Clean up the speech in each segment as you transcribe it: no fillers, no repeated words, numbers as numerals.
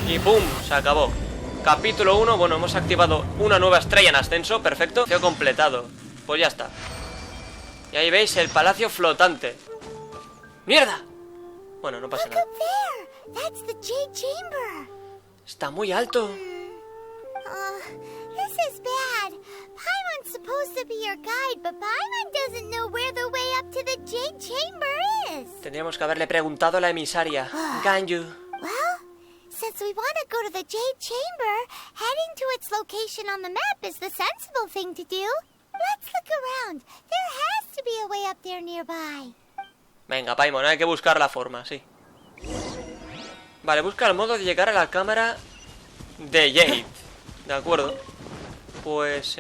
Y ¡pum! Se acabó. Capítulo 1, bueno, hemos activado una nueva estrella en ascenso, perfecto. He completado. Pues ya está. Y ahí veis el palacio flotante. ¡Mierda! Bueno, no pasa nada. Está muy alto. Tendríamos que haberle preguntado a la emisaria. Ganyu. Since we want to go to the Jade Chamber, heading to its location on the map is the sensible thing to do. Let's look around. There has to be a way up there nearby. Venga, Paimon, hay que buscar la forma, sí. Vale, busca el modo de llegar a la cámara de Jade. De acuerdo. Pues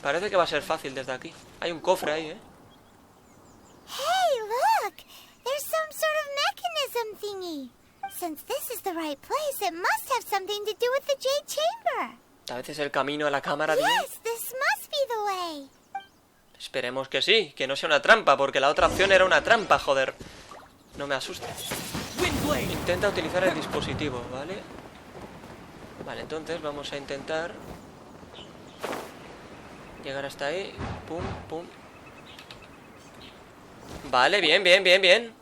parece que va a ser fácil desde aquí. Hay un cofre ahí, Hey, look! There's some sort of mechanism thingy. Since this is the right place, it must have something to do with the Jade Chamber. Tal vez es el camino a la cámara de Jade. Yes, this must be the way. Esperemos que sí, que no sea una trampa, porque la otra opción era una trampa, joder. No me asustes. Intenta utilizar el dispositivo, ¿vale? Vale, entonces vamos a intentar llegar hasta ahí. Pum, pum. Vale, bien, bien, bien, bien.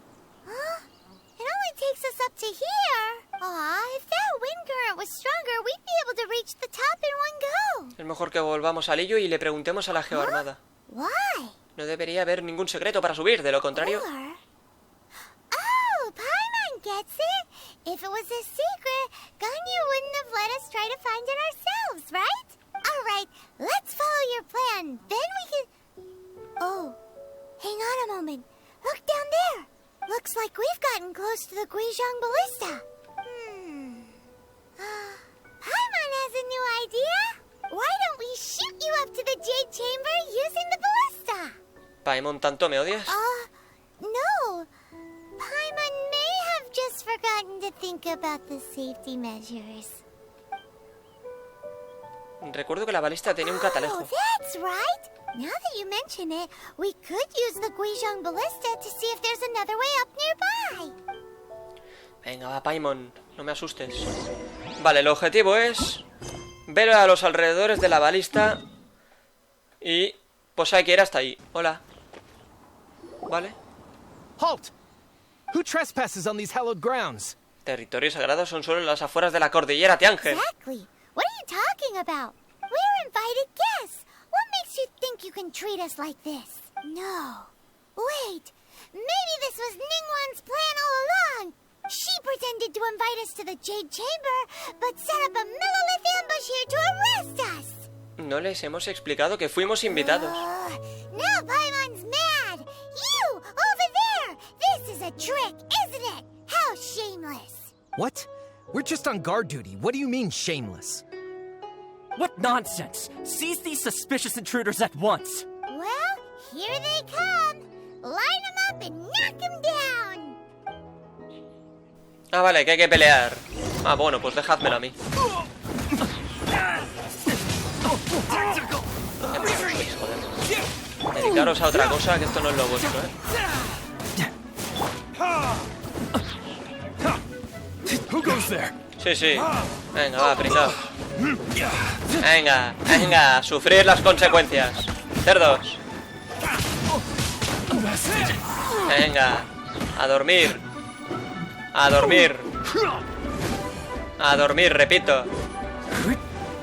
It only takes us up to here. Aw, if that wind current was stronger, we'd be able to reach the top in one go. Es mejor que volvamos al Illo y le preguntemos a la geoarmada. Why? No debería haber ningún secreto para subir, de lo contrario... Oh, Paimon gets it. If it was a secret, Ganyu wouldn't have let us try to find it ourselves, right? All right, let's follow your plan. Then we can... Oh, hang on a moment. Look down there. Looks like we've gotten close to the Guizhong Ballista. Paimon has a new idea. Why don't we shoot you up to the Jade Chamber using the ballista? Paimon, ¿tanto me odias? No. Paimon may have just forgotten to think about the safety measures. Recuerdo que la balista tenía un catalejo. Oh, that's right. Now that you mention it, we could use the Guizhong Ballista to see if there's another way up nearby. Venga, va, Paimon, no me asustes. Vale, el objetivo es ver a los alrededores de la balista y pues hay que ir hasta ahí. Hola. Vale. Halt! Who trespasses on these hallowed grounds? Territorios sagrados son solo en las afueras de la cordillera Tiange. Exactly. What are you talking about? We're invited guests. What makes you think you can treat us like this? No. Wait. Maybe this was Ningguang's plan all along. She pretended to invite us to the Jade Chamber, but set up a millilith ambush here to arrest us. No les hemos explicado que fuimos invitados. Now Paimon's mad. You, over there. This is a trick, isn't it? How shameless. What? We're just on guard duty. What do you mean, shameless? What nonsense! Seize these suspicious intruders at once! Well, here they come. Line them up and knock them down. Ah, vale, que hay que pelear. Ah, bueno, pues dejádmelo a mí. Qué malos sois, joder. Dedicaros a otra cosa, que esto no es lo vuestro, Who goes there? Sí, sí. Venga, va, pringaos. Venga, venga, sufrir las consecuencias. Cerdos. Venga, a dormir. A dormir. A dormir, repito.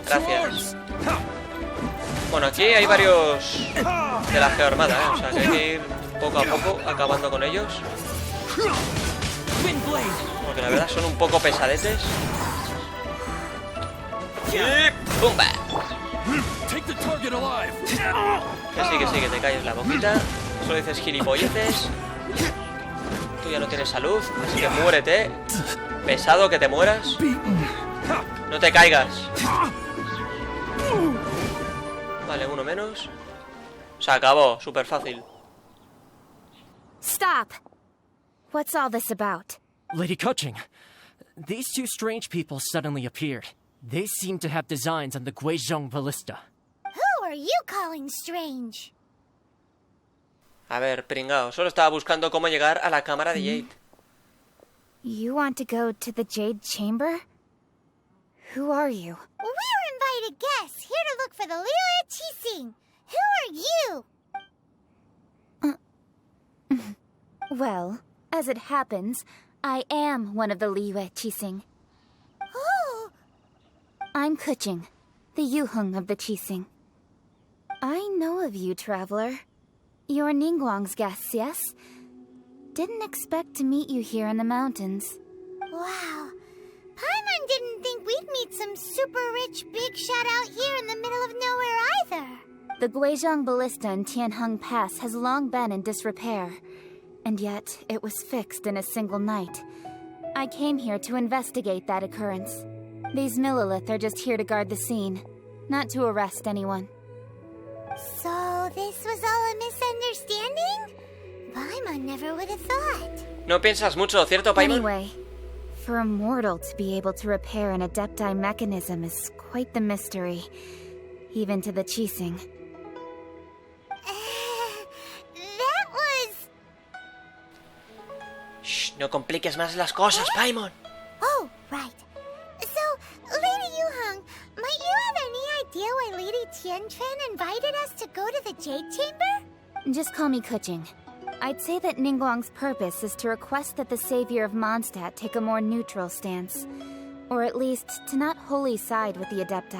Gracias. Bueno, aquí hay varios de la geoarmada, o sea que hay que ir poco a poco acabando con ellos. Porque la verdad son un poco pesadetes. Y ¡pumba! Que sí, que te calles la boquita. Solo dices gilipolleces. Tú ya no tienes salud, así que muérete. Pesado, que te mueras. No te caigas. Vale, uno menos. Se acabó, súper fácil. Stop! What's all this about? Lady Kuching, these two strange people suddenly appeared. They seem to have designs on the Guizhong Ballista. Who are you calling strange? A ver, pringao, solo estaba buscando cómo llegar a la cámara de Jade. You want to go to the Jade Chamber? Who are you? We're invited guests, here to look for the Liyue Qixing. Who are you? Well, as it happens, I am one of the Liyue Qixing. Oh! I'm Keqing, the Yuheng of the Qixing. I know of you, traveler. You're Ningguang's guests, yes? Didn't expect to meet you here in the mountains. Wow. Paimon didn't think we'd meet some super rich big shot out here in the middle of nowhere either. The Guizhong Ballista in Tianheng Pass has long been in disrepair, and yet it was fixed in a single night. I came here to investigate that occurrence. These Millilith are just here to guard the scene, not to arrest anyone. So this was all a misunderstanding? Paimon never would have thought. No piensas mucho, ¿cierto, Paimon? Anyway, for a mortal to be able to repair an Adepti mechanism is quite the mystery, even to the Qixing. That was... Shh, no compliques más las cosas, Paimon. Oh, right. So, Lady Yuheng, might you have any idea why Lady Tianquan invited us to go to the Jade Chamber? Just call me Keqing. I'd say that Ningguang's purpose is to request that the savior of Mondstadt take a more neutral stance. Or at least, to not wholly side with the Adepti.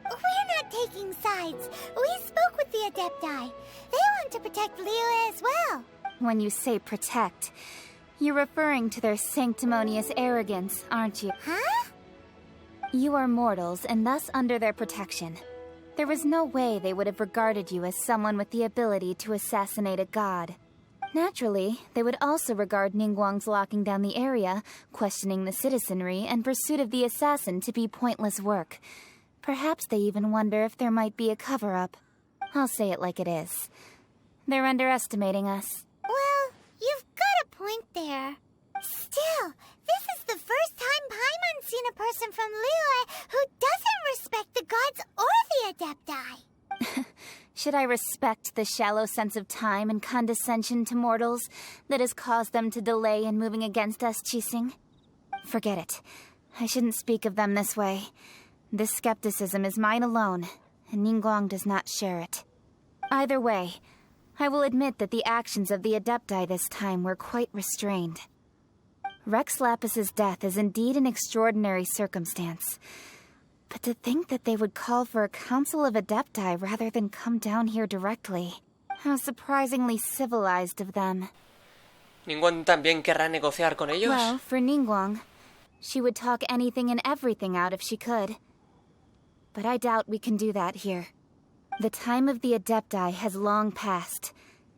We're not taking sides. We spoke with the Adepti. They want to protect Liyue as well. When you say protect, you're referring to their sanctimonious arrogance, aren't you? Huh? You are mortals, and thus under their protection. There was no way they would have regarded you as someone with the ability to assassinate a god. Naturally, they would also regard Ningguang's locking down the area, questioning the citizenry, and pursuit of the assassin to be pointless work. Perhaps they even wonder if there might be a cover-up. I'll say it like it is. They're underestimating us. Well, you've got a point there. Still, this is the first time Paimon's seen a person from Liyue who doesn't respect the gods or the Adepti. Should I respect the shallow sense of time and condescension to mortals that has caused them to delay in moving against us, Qixing? Forget it. I shouldn't speak of them this way. This skepticism is mine alone, and Ningguang does not share it. Either way, I will admit that the actions of the Adepti this time were quite restrained. Rex Lapis's death is indeed an extraordinary circumstance. But to think that they would call for a council of Adepti rather than come down here directly. How surprisingly civilized of them. ¿Ningguang también querrá negociar con ellos? Well, for Ningguang, she would talk anything and everything out if she could. But I doubt we can do that here. The time of the Adepti has long passed.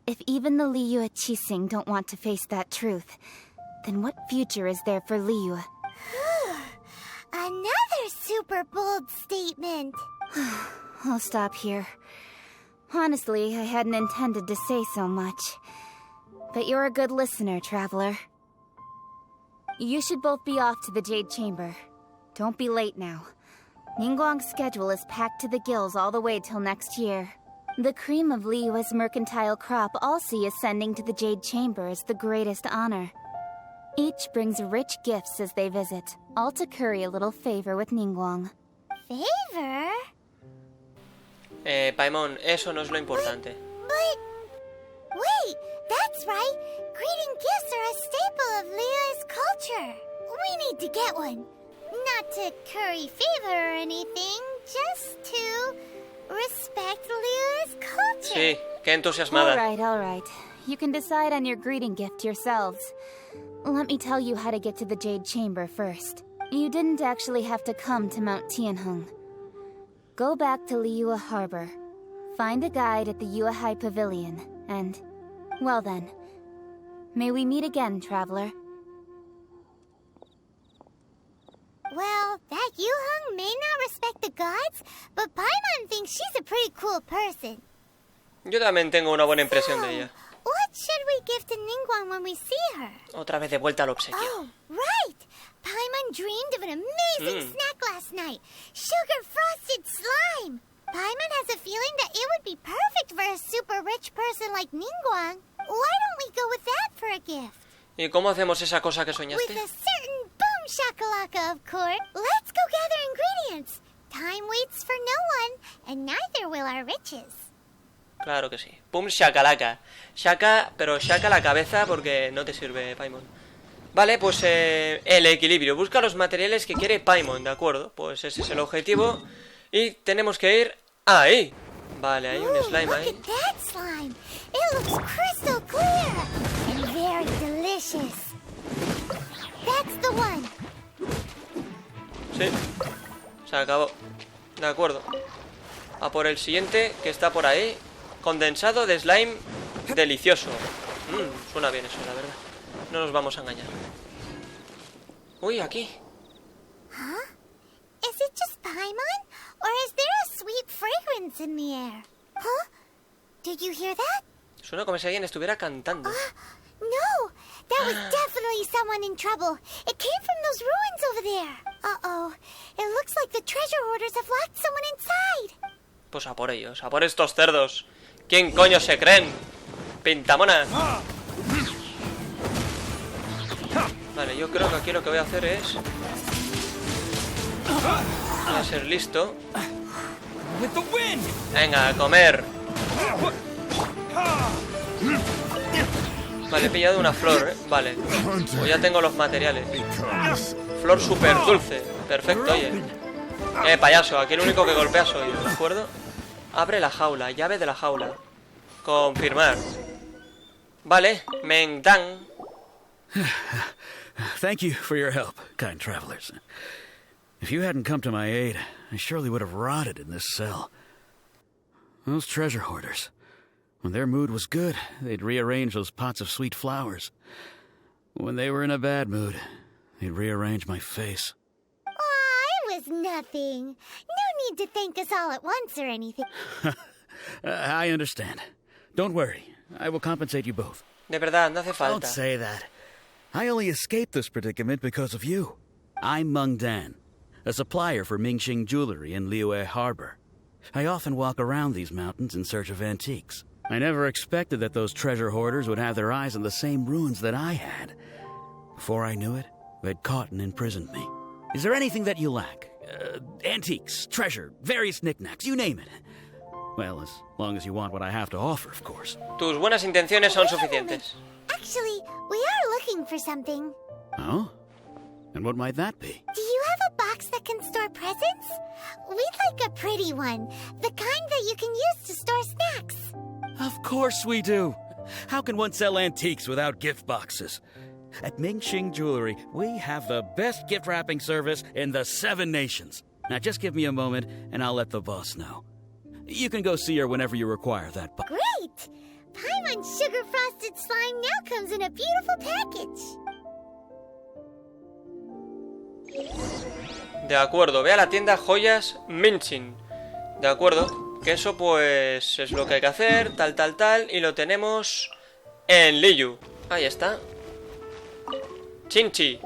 If even the Liyue Qixing don't want to face that truth, then what future is there for Liyue? Another super bold statement. I'll stop here. Honestly, I hadn't intended to say so much. But you're a good listener, traveler. You should both be off to the Jade Chamber. Don't be late now. Ningguang's schedule is packed to the gills all the way till next year. The cream of Liyue's mercantile crop all see ascending to the Jade Chamber as the greatest honor. Each brings rich gifts as they visit, all to curry a little favor with Ningguang. Favor? Paimon, eso no es lo importante. But... Wait, that's right. Greeting gifts are a staple of Liyue's culture. We need to get one. Not to curry favor or anything, just to respect Liyue's culture. Sí, qué entusiasmada. All right. You can decide on your greeting gift yourselves. Let me tell you how to get to the Jade Chamber first. You didn't actually have to come to Mount Tianheng. Go back to Liyue Harbor. Find a guide at the Yuehai Pavilion, and... well then. May we meet again, traveler. Well, that Yuheng may not respect the gods, but Paimon thinks she's a pretty cool person. Yo también tengo una buena impresión de ella. What should we give to Ningguang when we see her? Otra vez de vuelta al obsequio. Oh, right! Paimon dreamed of an amazing snack last night. Sugar-frosted slime! Paimon has a feeling that it would be perfect for a super rich person like Ningguang. Why don't we go with that for a gift? ¿Y cómo hacemos esa cosa que soñaste? With a certain boom shakalaka, of course. Let's go gather wishes. Claro que sí. Pum, shakalaka. Shaka, pero shaka la cabeza porque no te sirve, Paimon. Vale, pues el equilibrio. Busca los materiales que quiere Paimon, ¿de acuerdo? Pues ese es el objetivo. Y tenemos que ir ahí. Vale, hay un slime ahí. Look at that slime. It looks crystal clear and very delicious. That's the one. Sí, se acabó. De acuerdo. A por el siguiente, que está por ahí. Condensado de slime delicioso. Suena bien eso, la verdad. No nos vamos a engañar. Uy, aquí. Huh? Is it just Paimon? Or is there a sweet fragrance in the air? Huh? Did you hear that? Suena como si alguien estuviera cantando. No! That was definitely someone in trouble. It came from those ruins over there. Uh-oh. It looks like the treasure hoarders have locked someone inside. Pues a por ellos, a por estos cerdos. ¿Quién coño se creen? Pintamona. Vale, yo creo que aquí lo que voy a hacer es... Voy a ser listo. Venga, a comer. Vale, he pillado una flor, ¿eh? Vale. Pues ya tengo los materiales. Flor súper dulce. Perfecto, oye. Payaso, aquí el único que golpea soy yo, ¿de acuerdo? Abre la jaula, llave de la jaula. Confirmar. Vale, Mengdan. Thank you for your help, kind travelers. If you hadn't come to my aid, I surely would have rotted in this cell. Those treasure hoarders. When their mood was good, they'd rearrange those pots of sweet flowers. When they were in a bad mood, they'd rearrange my face. It was nothing. No need to thank us all at once or anything. I understand. Don't worry. I will compensate you both. De verdad, no hace Don't falta. say that. I only escaped this predicament because of you. I'm Meng Dan, a supplier for Mingxing jewelry in Liyue Harbor. I often walk around these mountains in search of antiques. I never expected that those treasure hoarders would have their eyes on the same ruins that I had. Before I knew it, they'd caught and imprisoned me. Is there anything that you lack? Antiques, treasure, various knickknacks, you name it. Well, as long as you want what I have to offer, of course. Tus buenas intenciones son suficientes. Actually, we are looking for something. Oh? And what might that be? Do you have a box that can store presents? We'd like a pretty one. The kind that you can use to store snacks. Of course we do. How can one sell antiques without gift boxes? At Mingxing Jewelry, we have the best gift wrapping service in the 7 nations. Now just give me a moment and I'll let the boss know. You can go see her whenever you require that box. Great! Paimon's sugar frosted slime now comes in a beautiful package. De acuerdo, ve a la tienda Joyas Mingxing. De acuerdo, que eso pues es lo que hay que hacer, tal, y lo tenemos en Liyu. Ahí está. Chinchi.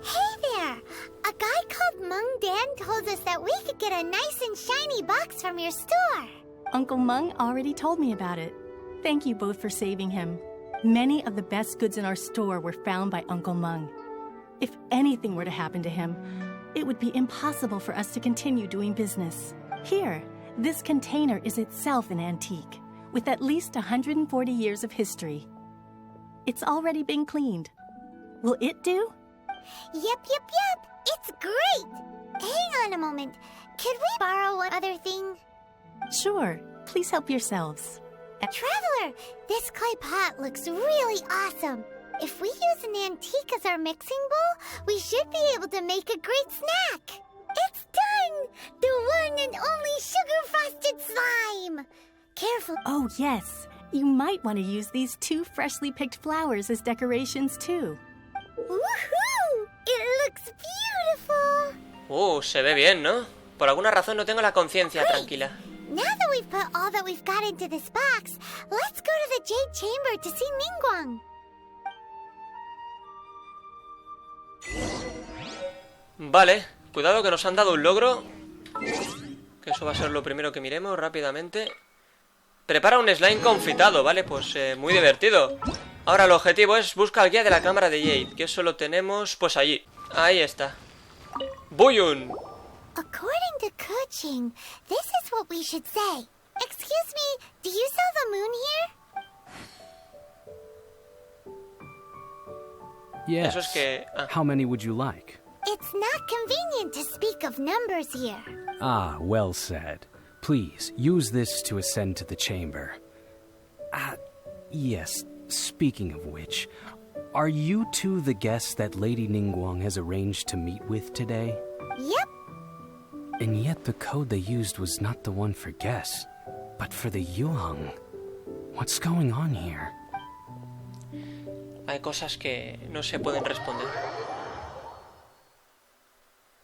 Hey there! A guy called Meng Dan told us that we could get a nice and shiny box from your store. Uncle Meng already told me about it. Thank you both for saving him. Many of the best goods in our store were found by Uncle Meng. If anything were to happen to him, it would be impossible for us to continue doing business. Here, this container is itself an antique, with at least 140 years of history. It's already been cleaned. Will it do? Yep. It's great! Hang on a moment. Could we borrow one other thing? Sure. Please help yourselves. Traveler, this clay pot looks really awesome. If we use an antique as our mixing bowl, we should be able to make a great snack. It's done! The one and only sugar-frosted slime! Careful. Oh, yes. You might want to use these 2 freshly picked flowers as decorations, too. Woohoo! It looks beautiful! Se ve bien, ¿no? Por alguna razón no tengo la conciencia tranquila. Now that we've put all that we've got into this box, let's go to the Jade Chamber to see Ningguang. Vale, cuidado que nos han dado un logro. Que eso va a ser lo primero que miremos rápidamente. Prepara un slime confitado, vale, pues muy divertido. Ahora el objetivo es buscar el guía de la Cámara de Jade, que eso lo tenemos pues allí. Ahí está. Buyun. According to Kuching, this is what we should say. Excuse me, do you sell the moon here? Yes. Eso es que... How many would you like? It's not convenient to speak of numbers here. Ah, well said. Please, use this to ascend to the chamber. Yes, speaking of which, are you two the guests that Lady Ningguang has arranged to meet with today? Yep. And yet the code they used was not the one for guests, but for the Yuheng. What's going on here? Hay cosas que no se pueden responder.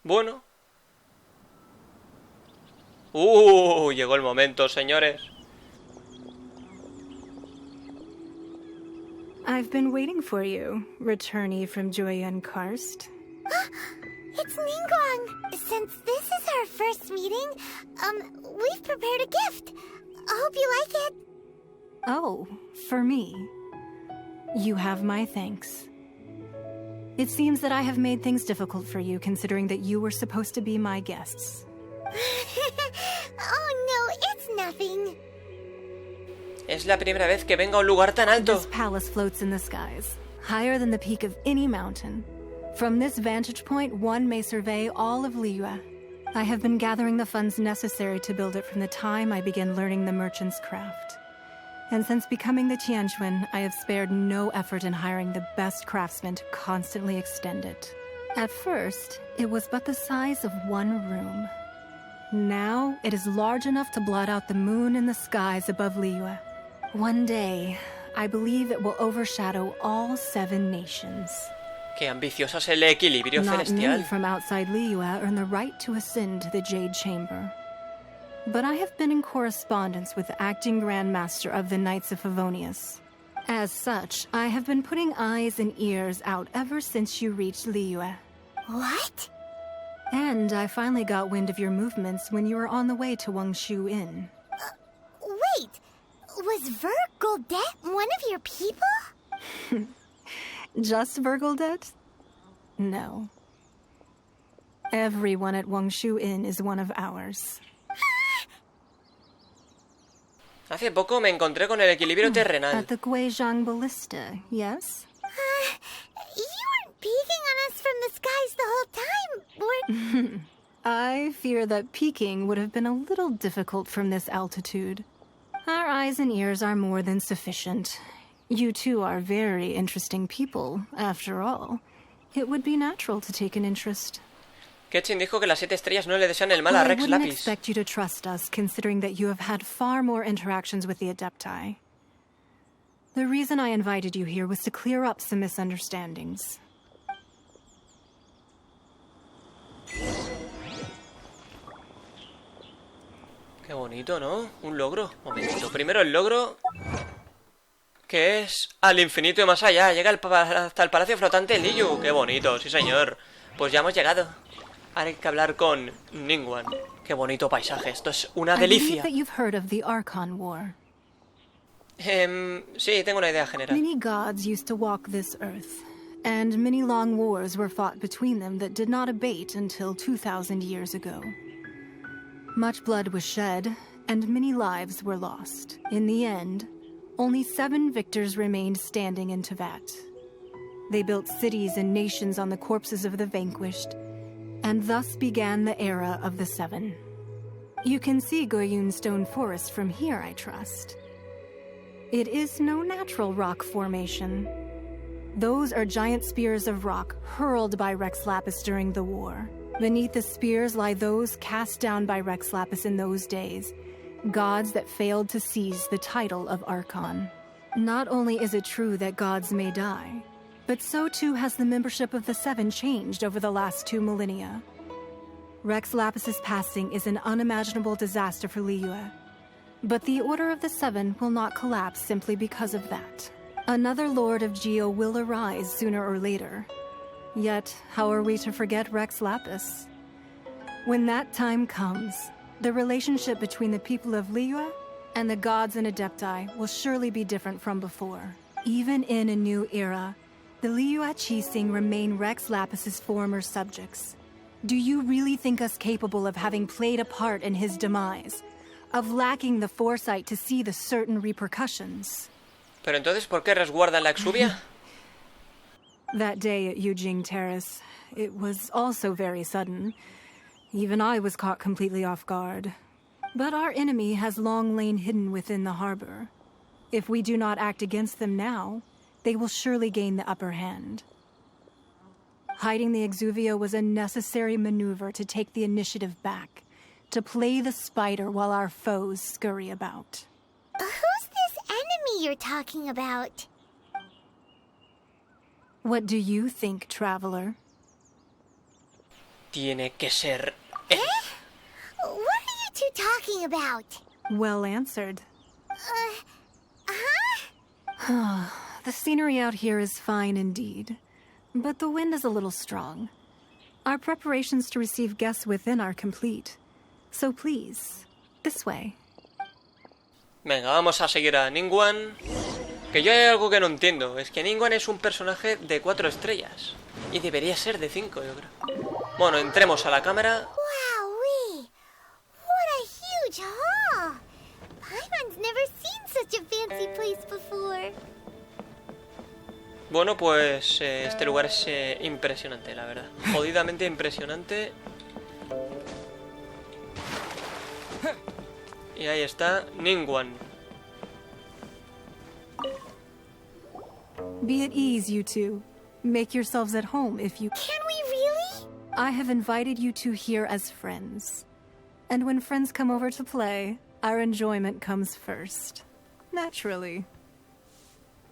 Bueno. Llegó el momento, señores. I've been waiting for you, returnee from Joyun Karst. It's Ningguang. Since this is our first meeting, we've prepared a gift. I hope you like it. Oh, for me. You have my thanks. It seems that I have made things difficult for you, considering that you were supposed to be my guests. Oh no, it's nothing. Es la primera vez que vengo a un lugar tan alto. This palace floats in the skies, higher than the peak of any mountain. From this vantage point, one may survey all of Liyue. I have been gathering the funds necessary to build it from the time I began learning the merchant's craft. And since becoming the Tianquan, I have spared no effort in hiring the best craftsmen to constantly extend it. At first, it was but the size of one room. Now, it is large enough to blot out the moon in the skies above Liyue. One day, I believe it will overshadow all 7 nations. Qué ambicioso es el equilibrio Not many celestial. from outside Liyue earn the right to ascend to the Jade Chamber. But I have been in correspondence with the acting Grand Master of the Knights of Favonius. As such, I have been putting eyes and ears out ever since you reached Liyue. What? And I finally got wind of your movements when you were on the way to Wangshu Inn. Wait, was Vergoldet one of your people? Just Vergoldet? No. Everyone at Wangshu Inn is one of ours. Hace poco me encontré con el equilibrio terrenal. At the Guizhang Ballista, yes? You weren't peeking on us from the skies the whole time, were... I fear that peeking would have been a little difficult from this altitude. Our eyes and ears are more than sufficient. You two are very interesting people, after all. It would be natural to take an interest. Genshin dijo que las 7 estrellas no le desean el mal a I Rex wouldn't Lapis. expect you to trust us, considering that you have had far more interactions with the Adepti. The reason I invited you here was to clear up some misunderstandings. Qué bonito, ¿no? Un logro. Momentito. Primero el logro, que es al infinito y más allá. Llega hasta el palacio flotante Liyu. Qué bonito, sí señor. Pues ya hemos llegado. Ahora hay que hablar con Ningguang. Qué bonito paisaje. Esto es una delicia. I believe that you've heard of the Archon War. Sí, tengo una idea general. Many gods used to walk this earth, and many long wars were fought between them that did not abate until 2,000 years ago. Much blood was shed, and many lives were lost. In the end, only 7 victors remained standing in Teyvat. They built cities and nations on the corpses of the vanquished, and thus began the era of the 7. You can see Goyun Stone Forest from here, I trust. It is no natural rock formation. Those are giant spears of rock hurled by Rex Lapis during the war. Beneath the spears lie those cast down by Rex Lapis in those days, gods that failed to seize the title of Archon. Not only is it true that gods may die, but so too has the membership of the 7 changed over the last 2 millennia. Rex Lapis's passing is an unimaginable disaster for Liyue, but the Order of the 7 will not collapse simply because of that. Another Lord of Geo will arise sooner or later. Yet, how are we to forget Rex Lapis? When that time comes, the relationship between the people of Liyue and the gods and Adepti will surely be different from before. Even in a new era, the Liyue Qixing remain Rex Lapis's former subjects. Do you really think us capable of having played a part in his demise? Of lacking the foresight to see the certain repercussions? Pero entonces, ¿por qué resguardan la exuvia? That day at Yujing Terrace, it was also very sudden. Even I was caught completely off guard. But our enemy has long lain hidden within the harbor. If we do not act against them now, they will surely gain the upper hand. Hiding the exuvia was a necessary maneuver to take the initiative back, to play the spider while our foes scurry about. Who's this enemy you're talking about? What do you think, traveler? Tiene que ser él. What are you two talking about? Well answered. Huh? The scenery out here is fine indeed, but the wind is a little strong. Our preparations to receive guests within are complete. So please, this way. Venga, vamos a seguir a Ningguang. Que yo hay algo que no entiendo. Es que Ningguang es un personaje de 4 estrellas. Y debería ser de 5, yo creo. Bueno, entremos a la cámara. Wowee! What a huge hall! Paimon's never seen such a fancy place before. Bueno, pues este lugar es impresionante, la verdad. Jodidamente impresionante. Y ahí está Ningguang. Be at ease, you two. Make yourselves at home if you... Can we really? I have invited you two here as friends. And when friends come over to play, our enjoyment comes first. Naturally.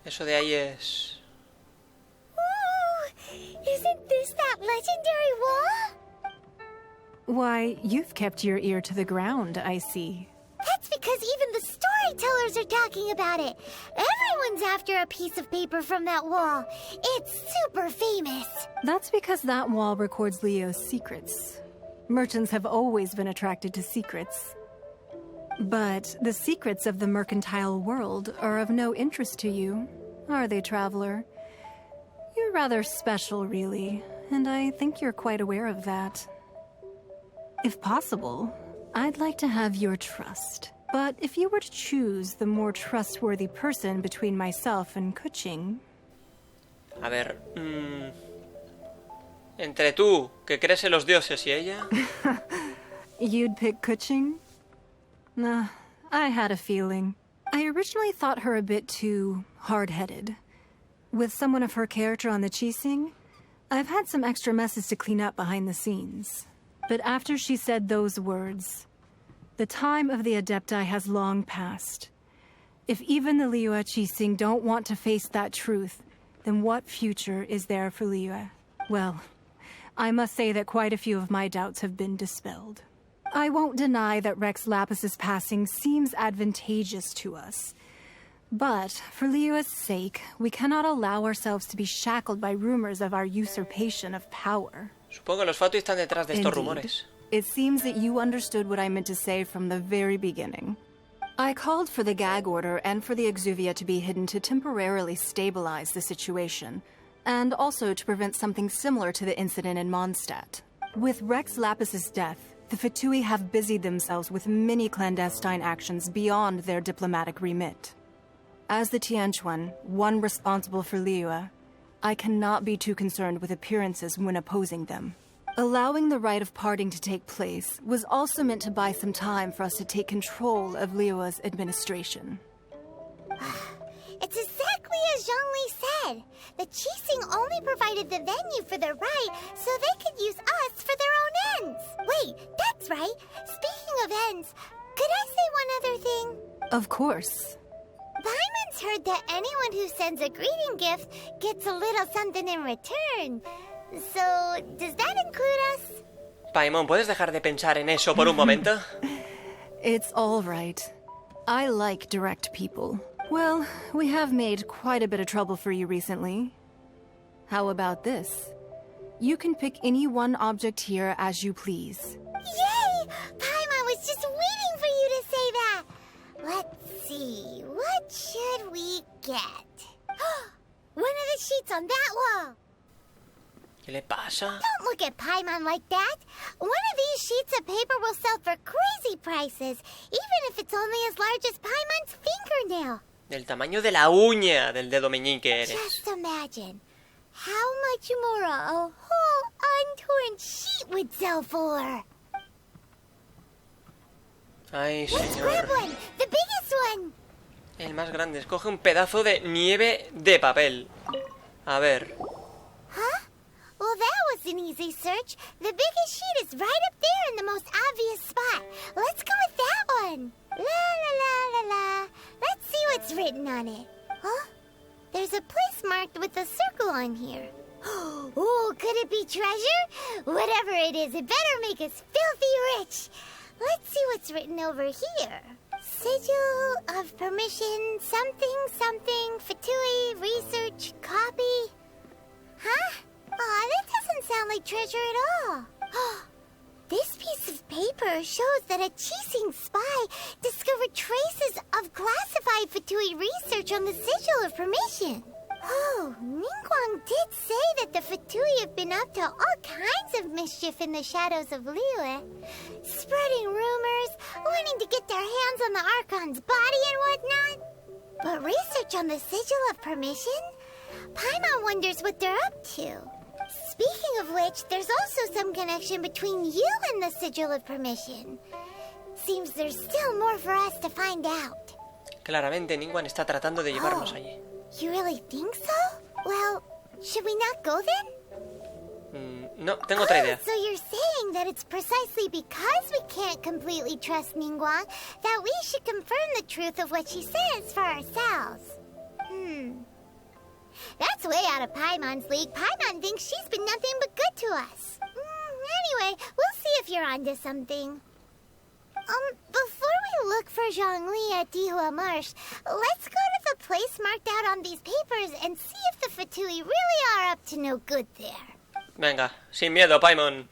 Eso de ahí es... Isn't this that legendary wall? Why, you've kept your ear to the ground, I see. That's because even the storytellers are talking about it. Everyone's after a piece of paper from that wall. It's super famous. That's because that wall records Leo's secrets. Merchants have always been attracted to secrets. But the secrets of the mercantile world are of no interest to you, are they, traveler? You're rather special, really, and I think you're quite aware of that. If possible, I'd like to have your trust. But if you were to choose the more trustworthy person between myself and Kuching... A ver... Entre tú, que crees en los dioses, y ella... You'd pick Kuching? Nah, I had a feeling. I originally thought her a bit too hard-headed. With someone of her character on the Qixing, I've had some extra messes to clean up behind the scenes. But after she said those words, the time of the Adepti has long passed. If even the Liyue Qixing don't want to face that truth, then what future is there for Liyue? Well, I must say that quite a few of my doubts have been dispelled. I won't deny that Rex Lapis's passing seems advantageous to us. But, for Liyue's sake, we cannot allow ourselves to be shackled by rumors of our usurpation of power. Supongo que los Fatui están detrás de estos Indeed. rumores. It seems that you understood what I meant to say from the very beginning. I called for the gag order and for the exuvia to be hidden to temporarily stabilize the situation, and also to prevent something similar to the incident in Mondstadt. With Rex Lapis's death, the Fatui have busied themselves with many clandestine actions beyond their diplomatic remit. As the Tianquan, one responsible for Liyue, I cannot be too concerned with appearances when opposing them. Allowing the rite of parting to take place was also meant to buy some time for us to take control of Liyue's administration. It's exactly as Zhongli said. The Qixing only provided the venue for their rite so they could use us for their own ends. Wait, that's right. Speaking of ends, could I say one other thing? Of course. Paimon's heard that anyone who sends a greeting gift gets a little something in return. So, does that include us? Paimon, ¿puedes dejar de pensar en eso por un momento? It's all right. I like direct people. Well, we have made quite a bit of trouble for you recently. How about this? You can pick any one object here as you please. Yay! Paimon was just waiting for you to say that. Let's see, what should we get? One of the sheets on that wall. ¿Qué le pasa? Don't look at Paimon like that. One of these sheets of paper will sell for crazy prices, even if it's only as large as Paimon's fingernail. Del tamaño de la uña del dedo meñique eres. Just imagine how much more a whole untorn sheet would sell for. Ay, Let's señor. grab one, the biggest one. El más grande. Escoge un pedazo de nieve de papel. A ver. Huh? Well, that was an easy search. The biggest sheet is right up there in the most obvious spot. Let's go with that one. La la la la la. Let's see what's written on it. Huh? There's a place marked with a circle on here. Oh, could it be treasure? Whatever it is, it better make us filthy rich. Let's see what's written over here. Sigil of permission, something, something, Fatui, research, copy. Huh? Aw, that doesn't sound like treasure at all. This piece of paper shows that a Chising spy discovered traces of classified Fatui research on the Sigil of Permission. Oh, Ningguang did say that the Fatui have been up to all kinds of mischief in the shadows of Liyue, spreading rumors, wanting to get their hands on the Archon's body and whatnot. But research on the Sigil of Permission? Paimon wonders what they're up to. Speaking of which, there's also some connection between you and the Sigil of Permission. Seems there's still more for us to find out. Claramente Ningguang está tratando de llevarnos allí. You really think so? Well, should we not go then? No, tengo otra idea. So you're saying that it's precisely because we can't completely trust Ningguang that we should confirm the truth of what she says for ourselves. That's way out of Paimon's league. Paimon thinks she's been nothing but good to us. Anyway, we'll see if you're onto something. Before we look for Zhongli at Dihua Marsh, let's go to the place marked out on these papers and see if the Fatui really are up to no good there. Venga, sin miedo, Paimon.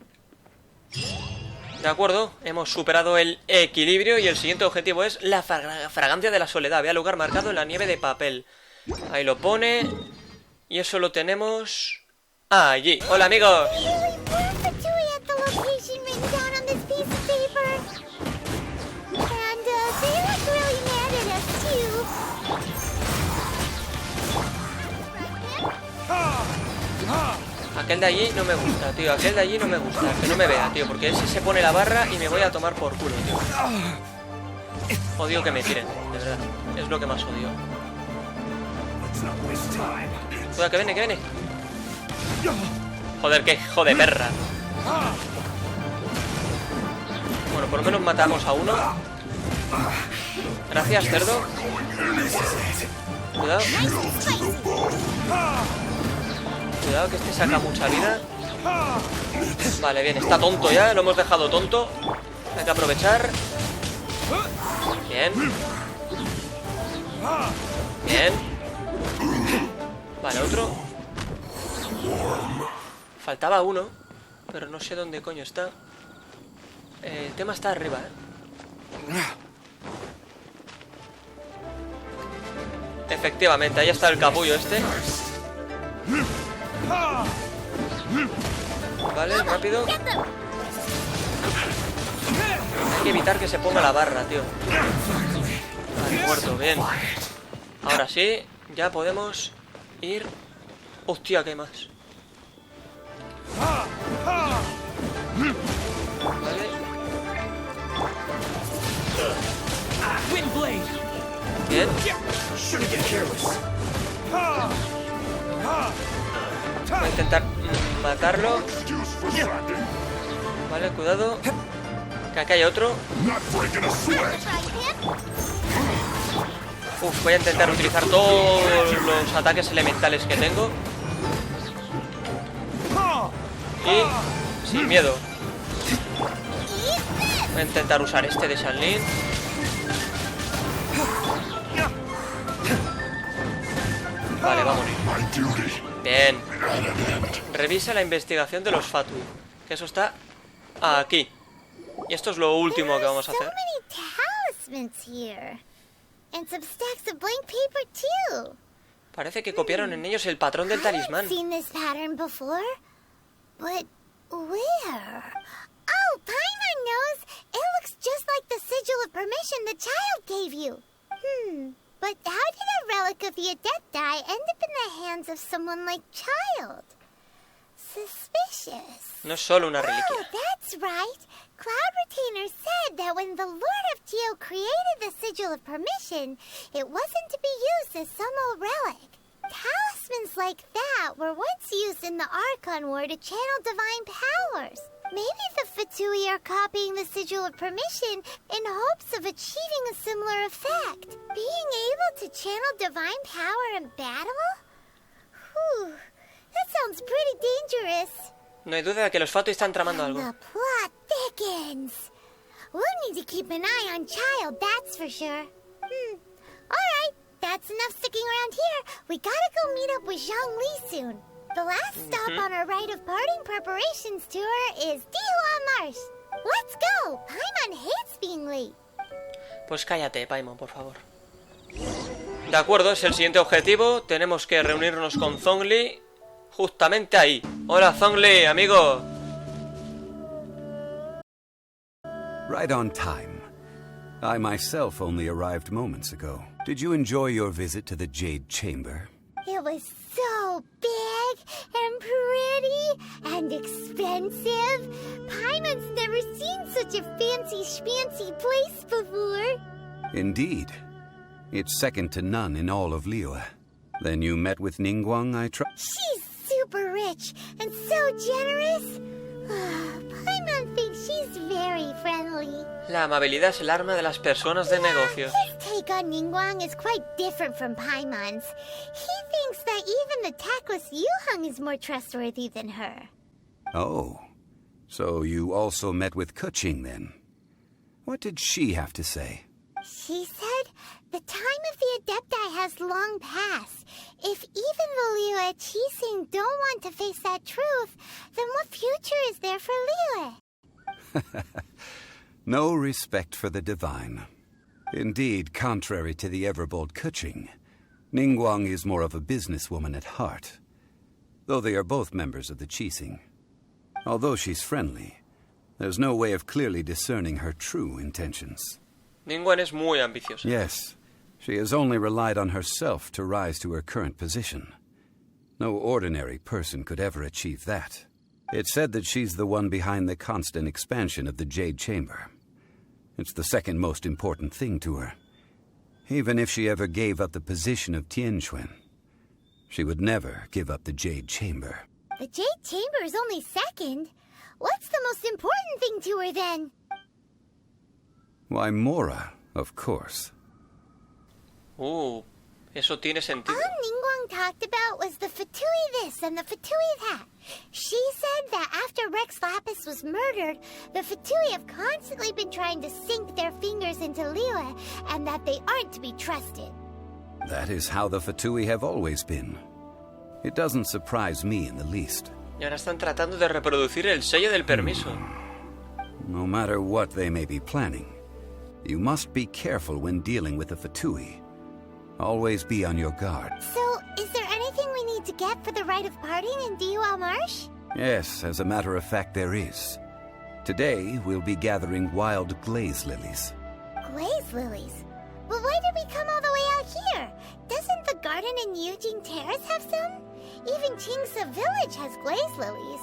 De acuerdo, hemos superado el equilibrio y el siguiente objetivo es la fragancia de la soledad. Vea lugar marcado en la nieve de papel. Ahí lo pone. Y eso lo tenemos allí. Hola, amigos. Aquel de allí no me gusta, tío. Aquel de allí no me gusta. Que no me vea, tío. Porque ese se pone la barra y me voy a tomar por culo, tío. Odio que me tiren, de verdad. Es lo que más odio. Cuidado, que viene, que viene. Joder, qué hijo de perra. Bueno, por lo menos matamos a uno. Gracias, cerdo. Cuidado. Cuidado, que este saca mucha vida. Vale, bien, está tonto ya. Lo hemos dejado tonto. Hay que aprovechar. Bien. Bien. Vale, otro. Faltaba uno, pero no sé dónde coño está. El tema está arriba, Efectivamente, ahí está el capullo este. Vale, rápido. Hay que evitar que se ponga la barra, tío. Vale, muerto, bien. Ahora sí, ya podemos ir. Hostia, ¿qué más? Vale. Bien. Voy a intentar matarlo. Vale, cuidado. Que aquí hay otro. Voy a intentar utilizar todos los ataques elementales que tengo. Y sin miedo. Voy a intentar usar este de Shanlin. Vale, va a morir. Bien. Revisa la investigación de los Fatui. Que eso está aquí. Y esto es lo último que vamos a hacer. Parece que copiaron en ellos el patrón del talismán. But where? Oh, Paimon knows! It looks just like the sigil of permission the child gave you. But how did a relic of the Adepti end up in the hands of someone like Child? Suspicious. No es solo una reliquia. Oh, that's right. Cloud Retainer said that when the Lord of Geo created the sigil of permission, it wasn't to be used as some old relic. Talismans like that were once used in the Archon War to channel divine powers. Maybe the Fatui are copying the sigil of permission in hopes of achieving a similar effect. Being able to channel divine power in battle? Whew, that sounds pretty dangerous. No hay duda de que los Fatui están tramando And algo. the plot thickens. We'll need to keep an eye on Child, that's for sure. Alright, that's enough sticking around here. We gotta go meet up with Zhongli soon. The last stop on our rite of parting preparations tour is Dihua Marsh. Let's go! Paimon hates being late. Pues cállate, Paimon, por favor. De acuerdo, es el siguiente objetivo. Tenemos que reunirnos con Zhongli justamente ahí. Hola, Zhongli, amigo. Right on time. I myself only arrived moments ago. Did you enjoy your visit to the Jade Chamber? It was so big and pretty and expensive. Paimon's never seen such a fancy schmancy place before. Indeed. It's second to none in all of Liyue. Then you met with Ningguang, I trust? She's super rich and so generous. Paimon thinks she's very friendly. La amabilidad es el arma de las personas de negocios. His take on Ningguang is quite different from Paimon's. He thinks that even the tactless Yuheng is more trustworthy than her. Oh. So you also met with Keqing then? What did she have to say? She said the time of the Adepti has long passed. If even the Liyue Qixing don't want to face that truth, then what future is there for Liyue? No respect for the divine. Indeed, contrary to the ever-bold Keqing, Ningguang is more of a businesswoman at heart, though they are both members of the Qixing. Although she's friendly, there's no way of clearly discerning her true intentions. Ningguang es muy ambiciosa. Yes, she has only relied on herself to rise to her current position. No ordinary person could ever achieve that. It's said that she's the one behind the constant expansion of the Jade Chamber. It's the second most important thing to her. Even if she ever gave up the position of Tianquan, she would never give up the Jade Chamber. The Jade Chamber is only second. What's the most important thing to her then? Why, Mora, of course. Eso tiene sentido. All Ningguang talked about was the Fatui this and the Fatui that. She said that after Rex Lapis was murdered, the Fatui have constantly been trying to sink their fingers into Liyue, and that they aren't to be trusted. That is how the Fatui have always been. It doesn't surprise me in the least. Y ahora están tratando de reproducir el sello del permiso. No matter what they may be planning, you must be careful when dealing with the Fatui. Always be on your guard. So, is there anything we need to get for the rite of parting in Dihua Marsh? Yes, as a matter of fact, there is. Today, we'll be gathering wild glaze lilies. Glaze lilies? Well, why did we come all the way out here? Doesn't the garden in Yujing Terrace have some? Even Qingse Village has glaze lilies.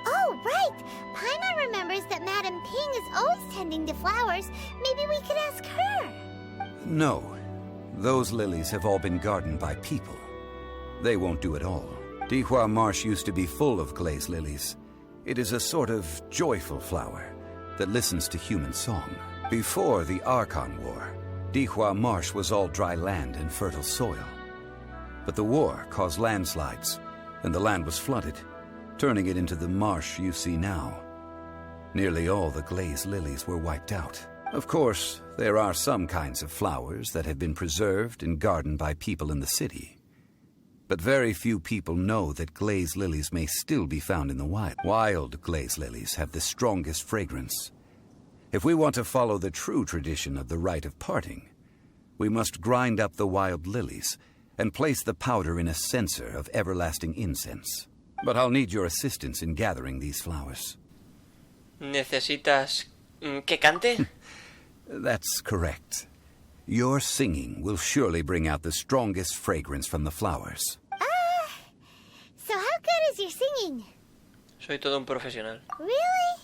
Oh, right! Paimon remembers that Madame Ping is always tending to flowers. Maybe we could ask her. No. Those lilies have all been gardened by people. They won't do it all. Dihua Marsh used to be full of glaze lilies. It is a sort of joyful flower that listens to human song. Before the Archon War, Dihua Marsh was all dry land and fertile soil. But the war caused landslides, and the land was flooded, turning it into the marsh you see now. Nearly all the glaze lilies were wiped out. Of course, there are some kinds of flowers that have been preserved and gardened by people in the city. But very few people know that glaze lilies may still be found in the wild. Wild glaze lilies have the strongest fragrance. If we want to follow the true tradition of the rite of parting, we must grind up the wild lilies and place the powder in a censer of everlasting incense. But I'll need your assistance in gathering these flowers. ¿Necesitas que cante? That's correct. Your singing will surely bring out the strongest fragrance from the flowers. So how good is your singing? Soy todo un profesional. Really?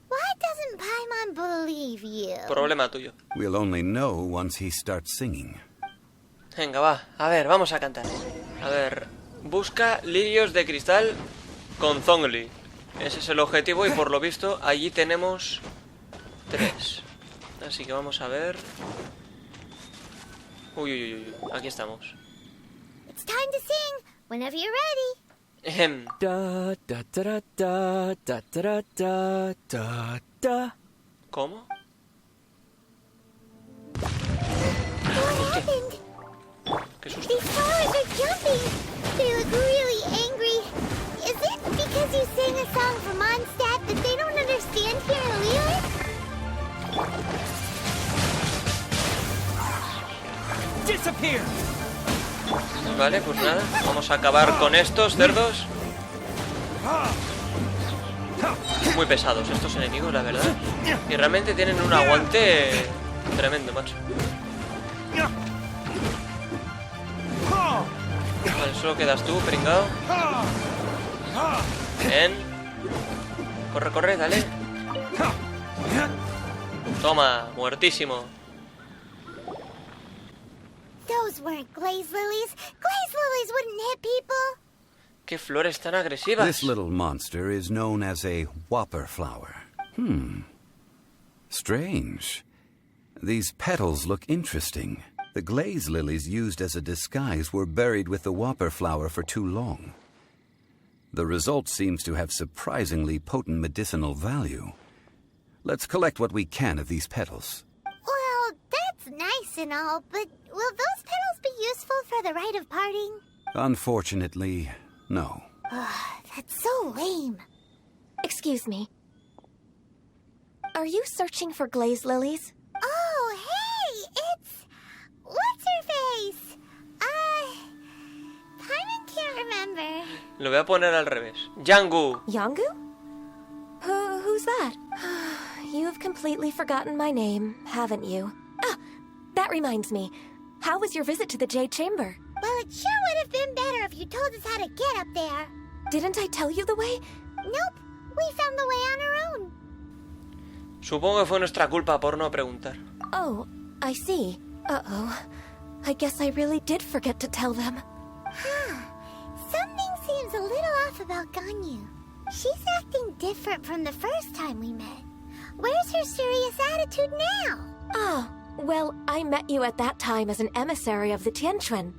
Why doesn't Paimon believe you? Problema tuyo. We'll only know once he starts singing. Venga, va. A ver, vamos a cantar. A ver, busca lirios de cristal con Zhongli. Ese es el objetivo y por lo visto allí tenemos 3. Así que vamos a ver. Uy, uy, uy, uy. Aquí estamos. It's time to sing whenever you're ready. Da da da da da da da da da. ¿Cómo? What happened? Qué susto. These flowers are jumping. They look really angry. Is it because you sang a song for Mondstadt that they don't understand here in Liyue? Disappear. Vale, pues nada. Vamos a acabar con estos cerdos. Muy pesados estos enemigos, la verdad. Y realmente tienen un aguante tremendo, macho. Vale, solo quedas tú, pringao. Bien. Corre, corre, dale. Toma, muertísimo. Those weren't glaze lilies. Glaze lilies wouldn't hit people. Qué flores tan agresivas. This little monster is known as a whopper flower. Strange. These petals look interesting. The glaze lilies used as a disguise were buried with the whopper flower for too long. The result seems to have surprisingly potent medicinal value. Let's collect what we can of these petals. Well, that's nice and all, but will those petals be useful for the rite of parting? Unfortunately, no. That's so lame. Excuse me. Are you searching for glaze lilies? Oh, hey, it's... What's-her-face? Paimon can't remember. Lo voy a poner al revés. Yangu. Yangu? Who's that? You've completely forgotten my name, haven't you? Ah, that reminds me. How was your visit to the Jade Chamber? Well, it sure would have been better if you told us how to get up there. Didn't I tell you the way? Nope, we found the way on our own. Supongo que fue nuestra culpa por no preguntar. Oh, I see. Uh-oh. I guess I really did forget to tell them. Something seems a little off about Ganyu. She's acting different from the first time we met. Where's her serious attitude now? Ah, well, I met you at that time as an emissary of the Tianquan.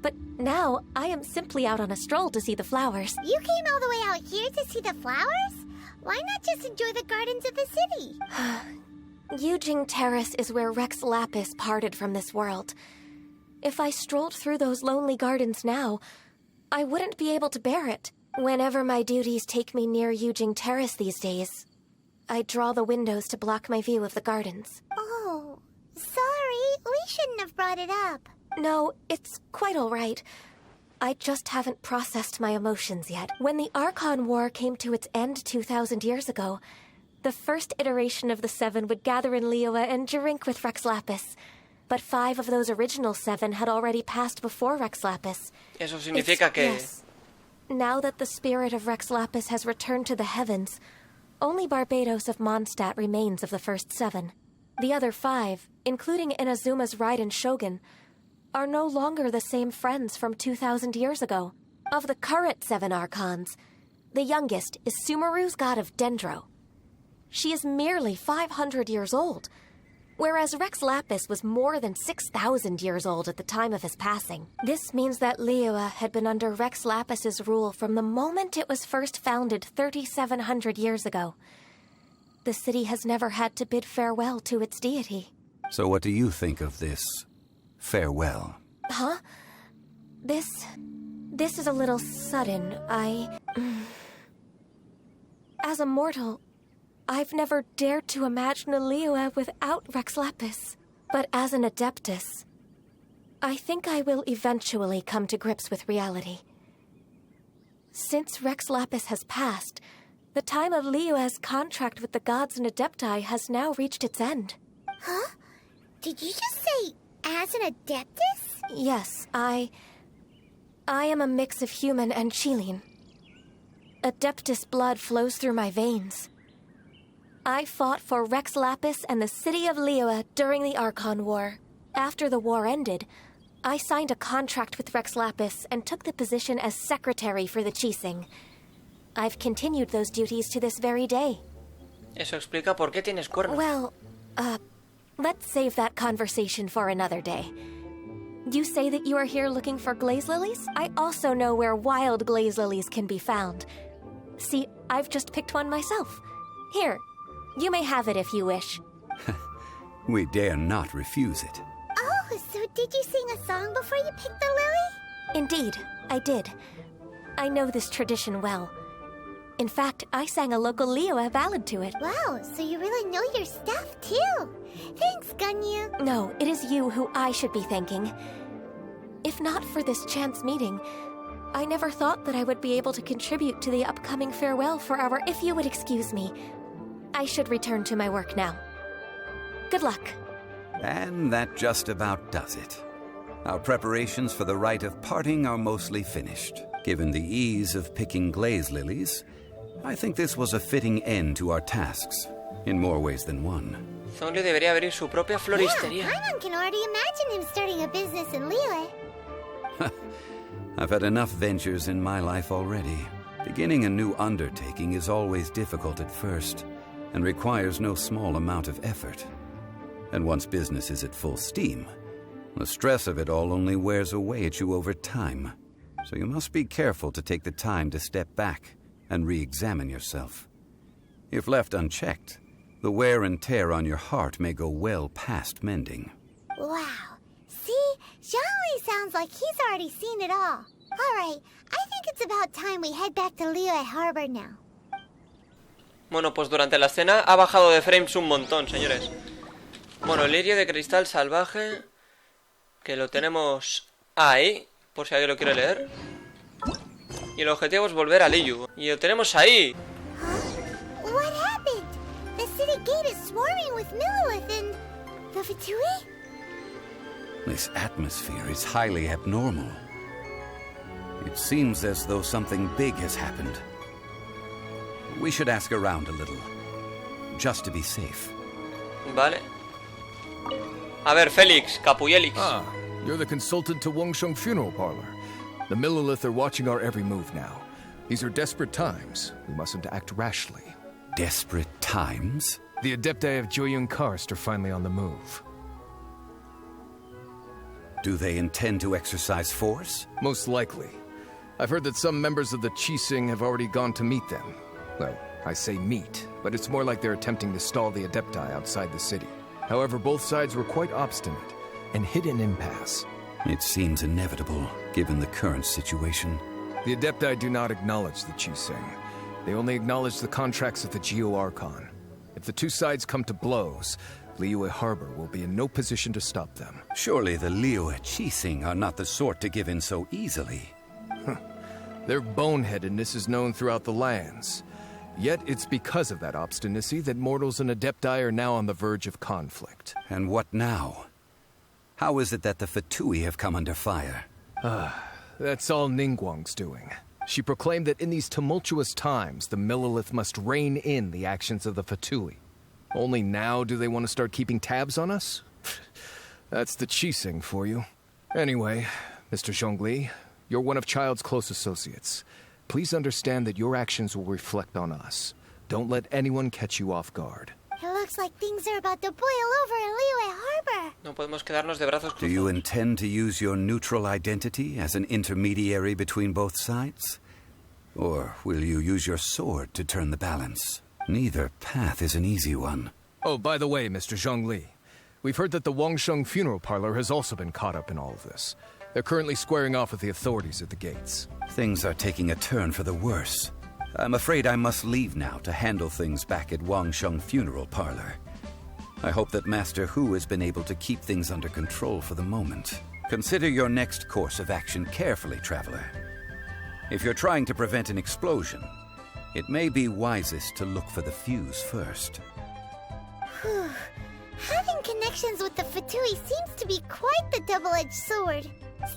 But now, I am simply out on a stroll to see the flowers. You came all the way out here to see the flowers? Why not just enjoy the gardens of the city? Yujing Terrace is where Rex Lapis parted from this world. If I strolled through those lonely gardens now, I wouldn't be able to bear it. Whenever my duties take me near Yujing Terrace these days, I draw the windows to block my view of the gardens. Oh, sorry. We shouldn't have brought it up. No, it's quite all right. I just haven't processed my emotions yet. When the Archon War came to its end 2,000 years ago, the first iteration of the Seven would gather in Liyue and drink with Rex Lapis. But 5 of those original 7 had already passed before Rex Lapis. Eso significa que... Yes. Now that the spirit of Rex Lapis has returned to the heavens, only Barbados of Mondstadt remains of the first 7. The other 5, including Inazuma's Raiden Shogun, are no longer the same friends from 2,000 years ago. Of the current 7 Archons, the youngest is Sumeru's god of Dendro. She is merely 500 years old, whereas Rex Lapis was more than 6,000 years old at the time of his passing. This means that Liyue had been under Rex Lapis's rule from the moment it was first founded 3,700 years ago. The city has never had to bid farewell to its deity. So what do you think of this farewell? Huh? This is a little sudden. As a mortal, I've never dared to imagine a Liyue without Rex Lapis. But as an Adeptus, I think I will eventually come to grips with reality. Since Rex Lapis has passed, the time of Liyue's contract with the gods and Adepti has now reached its end. Huh? Did you just say, as an Adeptus? Yes, I am a mix of human and Qilin. Adeptus blood flows through my veins. I fought for Rex Lapis and the city of Liyue during the Archon War. After the war ended, I signed a contract with Rex Lapis and took the position as secretary for the Qixing. I've continued those duties to this very day. Eso explica por qué tienes cuernos. Well, let's save that conversation for another day. You say that you are here looking for glaze lilies? I also know where wild glaze lilies can be found. See, I've just picked one myself. Here, you may have it if you wish. We dare not refuse it. Oh, so did you sing a song before you picked the lily? Indeed, I did. I know this tradition well. In fact, I sang a local Liyue ballad to it. Wow, so you really know your stuff, too. Thanks, Ganyu. No, it is you who I should be thanking. If not for this chance meeting, I never thought that I would be able to contribute to the upcoming farewell for our... If you would excuse me, I should return to my work now. Good luck. And that just about does it. Our preparations for the rite of parting are mostly finished. Given the ease of picking glaze lilies, I think this was a fitting end to our tasks, in more ways than one. Zhongli debería abrir su propia floristería. Yeah, Paimon can already imagine him starting a business in Liyue. I've had enough ventures in my life already. Beginning a new undertaking is always difficult at first, and requires no small amount of effort. And once business is at full steam, the stress of it all only wears away at you over time. So you must be careful to take the time to step back and re-examine yourself. If left unchecked, the wear and tear on your heart may go well past mending. Wow. See? Zhongli sounds like he's already seen it all. Alright, I think it's about time we head back to Liyue Harbor now. Bueno, pues durante la escena ha bajado de frames un montón, señores. Bueno, el lirio de cristal salvaje, que lo tenemos ahí, por si alguien lo quiere leer. Y el objetivo es volver a Liyue. Y lo tenemos ahí. Huh? What happened? The city gate is swarming with Millowith and the Fatui? This atmosphere is highly abnormal. It seems as though something big has happened. We should ask around a little, just to be safe. Vale. A ver, Félix, Capuyelix. Ah, you're the consultant to Wangsheng Funeral Parlor. The Millelith are watching our every move now. These are desperate times. We mustn't act rashly. Desperate times? The Adepti of Joyun Karst are finally on the move. Do they intend to exercise force? Most likely. I've heard that some members of the Qixing have already gone to meet them. Well, I say meet, but it's more like they're attempting to stall the Adepti outside the city. However, both sides were quite obstinate and hit an impasse. It seems inevitable, given the current situation. The Adepti do not acknowledge the Qixing. They only acknowledge the contracts of the Geo-Archon. If the two sides come to blows, Liyue Harbor will be in no position to stop them. Surely the Liyue Qixing are not the sort to give in so easily. Their boneheadedness is known throughout the lands. Yet it's because of that obstinacy that mortals and Adepti are now on the verge of conflict. And what now? How is it that the Fatui have come under fire? That's all Ningguang's doing. She proclaimed that in these tumultuous times, the Millelith must rein in the actions of the Fatui. Only now do they want to start keeping tabs on us? That's the Qixing for you. Anyway, Mr. Zhongli, you're one of Child's close associates. Please understand that your actions will reflect on us. Don't let anyone catch you off guard. It looks like things are about to boil over in Liyue Harbor. No podemos quedarnos de brazos cruzados. Do you intend to use your neutral identity as an intermediary between both sides? Or will you use your sword to turn the balance? Neither path is an easy one. Oh, by the way, Mr. Zhongli, we've heard that the Wangsheng Funeral Parlor has also been caught up in all of this. They're currently squaring off with the authorities at the gates. Things are taking a turn for the worse. I'm afraid I must leave now to handle things back at Wangsheng Funeral Parlor. I hope that Master Hu has been able to keep things under control for the moment. Consider your next course of action carefully, traveler. If you're trying to prevent an explosion, it may be wisest to look for the fuse first. Having connections with the Fatui seems to be quite the double-edged sword.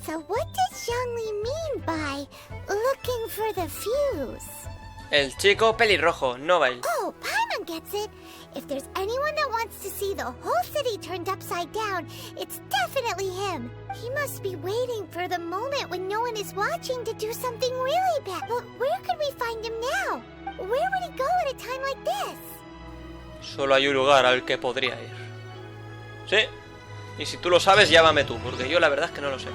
So what does Zhongli mean by looking for the fuse? El chico pelirrojo, Nobel. Oh, Paimon gets it. If there's anyone that wants to see the whole city turned upside down, it's definitely him. He must be waiting for the moment when no one is watching to do something really bad. But where could we find him now? Where would he go at a time like this? Solo hay un lugar al que podría ir. Sí. Y si tú lo sabes, llámame tú, porque yo la verdad es que no lo sé.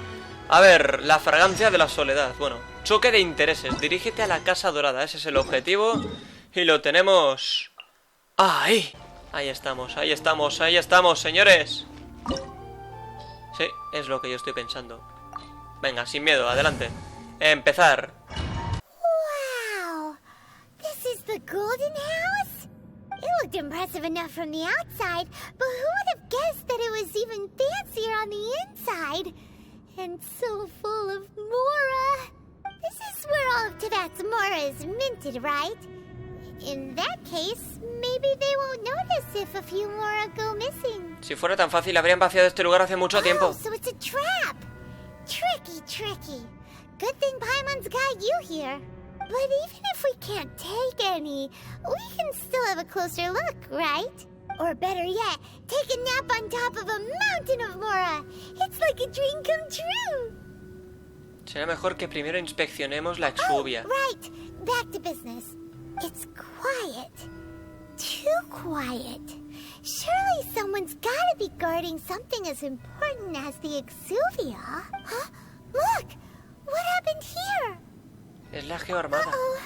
A ver, la fragancia de la soledad. Bueno, choque de intereses. Dirígete a la Casa Dorada. Ese es el objetivo. Y lo tenemos... ¡Ahí! Ahí estamos, ahí estamos, ahí estamos, señores. Sí, es lo que yo estoy pensando. Venga, sin miedo, adelante. Empezar. Wow! This is the Golden House? It looked impressive enough from the outside, but who would have guessed that it was even fancier on the inside? And so full of mora. This is where all of Tibet's mora is minted, right? In that case, maybe they won't notice if a few mora go missing. Si fuera tan fácil, habrían vaciado este lugar hace mucho tiempo. Oh, so it's a trap. Tricky, tricky. Good thing Paimon's got you here. But even if we can't take any, we can still have a closer look, right? Or better yet, take a nap on top of a mountain of mora. It's like a dream come true. Será mejor que primero inspeccionemos la exuvia. Oh, right. Back to business. It's quiet. Too quiet. Surely someone's gotta be guarding something as important as the exuvia. Huh? Look! What happened here? Es la geoarmada. Uh-oh.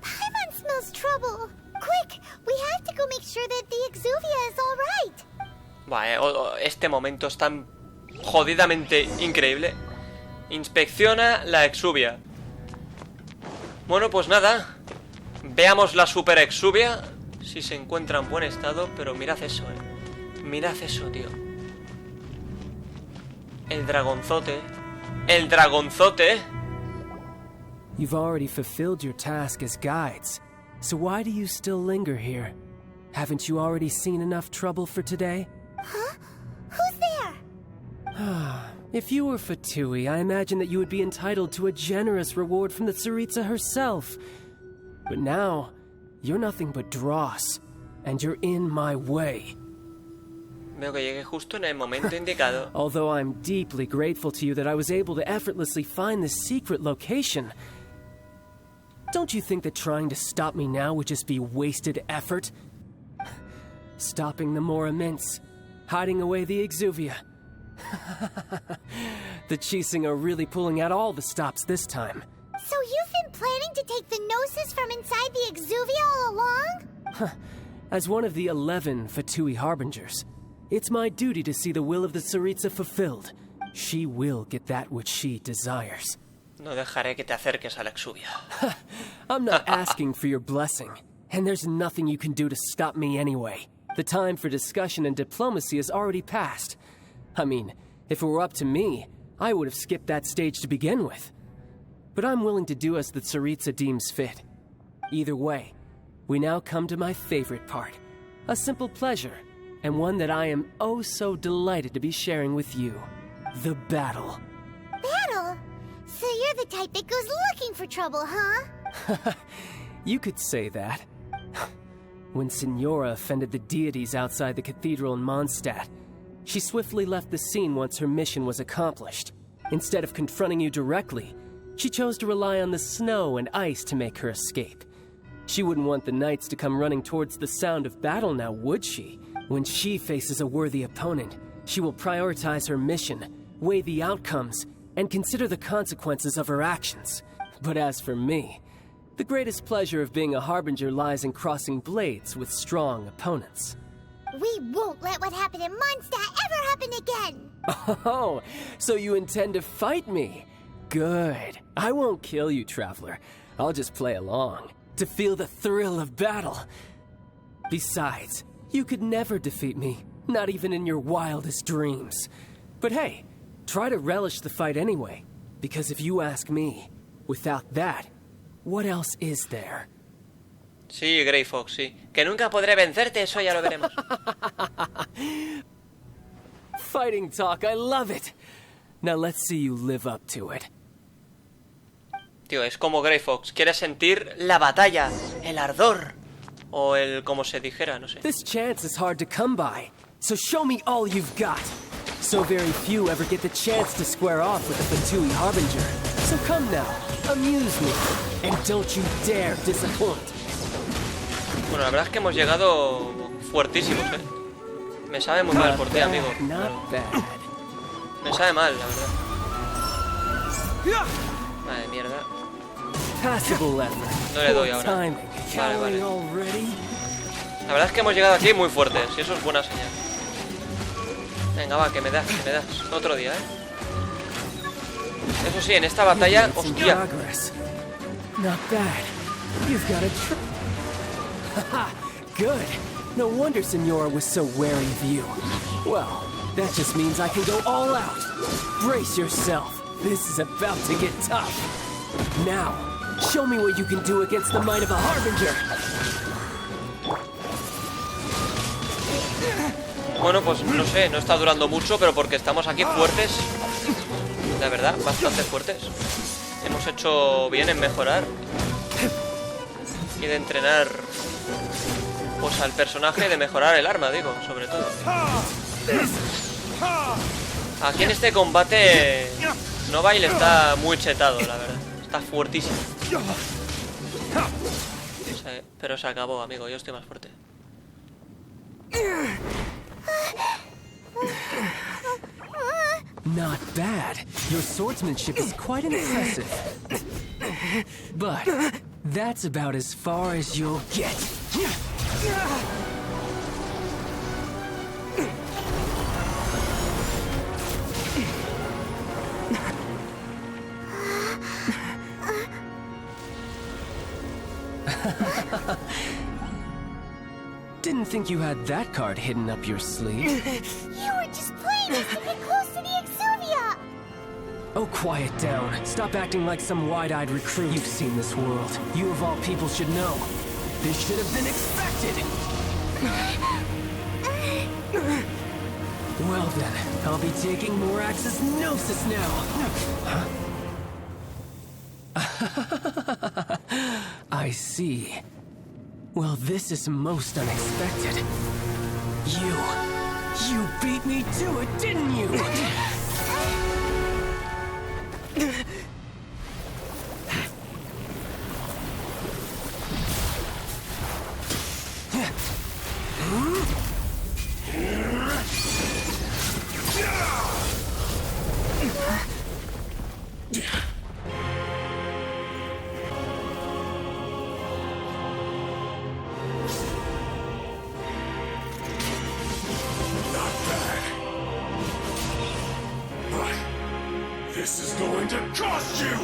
Paimon smells trouble. Quick! We have to go make sure that the exuvia is all right. Vale, este momento es tan jodidamente increíble. Inspecciona la exuvia. Bueno, pues nada. Veamos la super exuvia. Si se encuentra en buen estado. Pero mirad eso, mirad eso, tío. El dragonzote. El dragonzote. You've already fulfilled your task as guides. So why do you still linger here? Haven't you already seen enough trouble for today? Huh? Who's there? If you were Fatui, I imagine that you would be entitled to a generous reward from the Tsaritsa herself. But now, you're nothing but dross, and you're in my way. Veo que llegué justo en el momento indicado. Although I'm deeply grateful to you that I was able to effortlessly find this secret location, don't you think that trying to stop me now would just be wasted effort? Stopping the Mora Mints, hiding away the exuvia. The Chising are really pulling out all the stops this time. So you've been planning to take the gnosis from inside the exuvia all along? As one of the 11 Fatui Harbingers, it's my duty to see the will of the Tsaritsa fulfilled. She will get that which she desires. No dejaré que te acerques a la exuvia. I'm not asking for your blessing, and there's nothing you can do to stop me anyway. The time for discussion and diplomacy has already passed. I mean, if it were up to me, I would have skipped that stage to begin with. But I'm willing to do as the Tsaritsa deems fit. Either way, we now come to my favorite part. A simple pleasure, and one that I am oh so delighted to be sharing with you. The battle. Battle? So you're the type that goes looking for trouble, huh? You could say that. When Signora offended the deities outside the cathedral in Mondstadt, she swiftly left the scene once her mission was accomplished. Instead of confronting you directly, she chose to rely on the snow and ice to make her escape. She wouldn't want the knights to come running towards the sound of battle now, would she? When she faces a worthy opponent, she will prioritize her mission, weigh the outcomes, and consider the consequences of her actions. But as for me, the greatest pleasure of being a harbinger lies in crossing blades with strong opponents. We won't let what happened in Mondstadt ever happen again! Oh, so you intend to fight me? Good. I won't kill you, Traveler. I'll just play along, to feel the thrill of battle. Besides, you could never defeat me, not even in your wildest dreams. But hey, try to relish the fight anyway, because if you ask me, Without that, what else is there? Sí, Grey Fox, sí. Que nunca podré vencerte, eso ya lo veremos. Fighting talk, I love it. Now let's see you live up to it. Tío, es como Grey Fox. Quiere sentir la batalla, el ardor. O el como se dijera, no sé. This chance is hard to come by, so show me all you've got. So very few ever get the chance to square off with the Fatui Harbinger. So come now, amuse me, and don't you dare disappoint. Bueno, la verdad es que hemos llegado fuertísimos, ¿eh? Me sabe muy mal por ti, amigo. Me sabe mal, la verdad. Vale, mierda. No le doy ahora. Vale, vale. La verdad es que hemos llegado aquí muy fuertes, y eso es buena señal. Venga, va, que me das. Otro día, ¿eh? Eso sí, en esta batalla... ¡Hostia! Good. No wonder Senora was so wary of you. Well, that just means I can go all out. Brace yourself. This is about to get tough. Now, show me what you can do against the might of a Harbinger. Bueno, pues no sé, no está durando mucho, pero porque estamos aquí fuertes. La verdad, bastante fuertes. Hemos hecho bien en mejorar y de entrenar pues al personaje y de mejorar el arma, digo, sobre todo. Aquí en este combate Nova está muy chetado, la verdad. Está fuertísimo. Sí, pero se acabó, amigo, yo estoy más fuerte. Not bad. Your swordsmanship is quite impressive. But that's about as far as you'll get. Didn't think you had that card hidden up your sleeve. You were just playing us to get close to the Exuvia! Oh, quiet down. Stop acting like some wide-eyed recruit. You've seen this world. You of all people should know. This should have been expected! Well then, I'll be taking Morax's Gnosis now! Huh? I see. Well, this is most unexpected. You beat me to it, didn't you? This is going to cost you!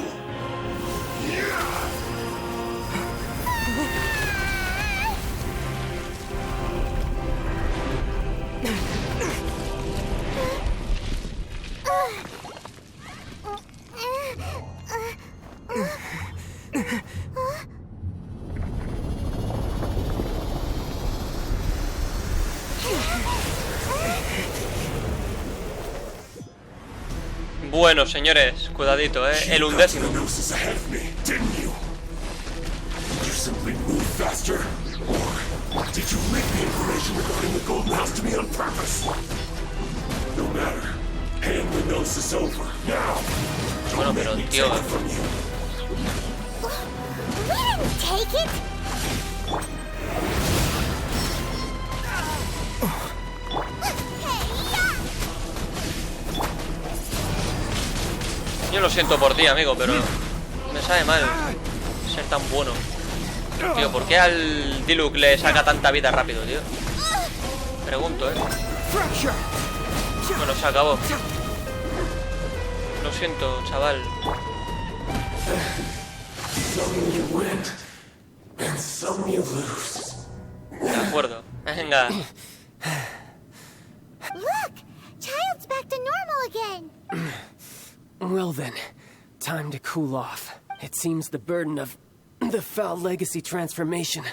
Bueno, señores, cuidadito, el 11º. Bueno, pero tío. Yo lo siento por ti, amigo, pero me sabe mal ser tan bueno. Tío, ¿por qué al Diluc le saca tanta vida rápido, tío? Pregunto, Bueno, se acabó. Lo siento, chaval. De acuerdo. Venga. Look! Child's back to normal again! Well then, time to cool off. It seems the burden of the foul legacy transformation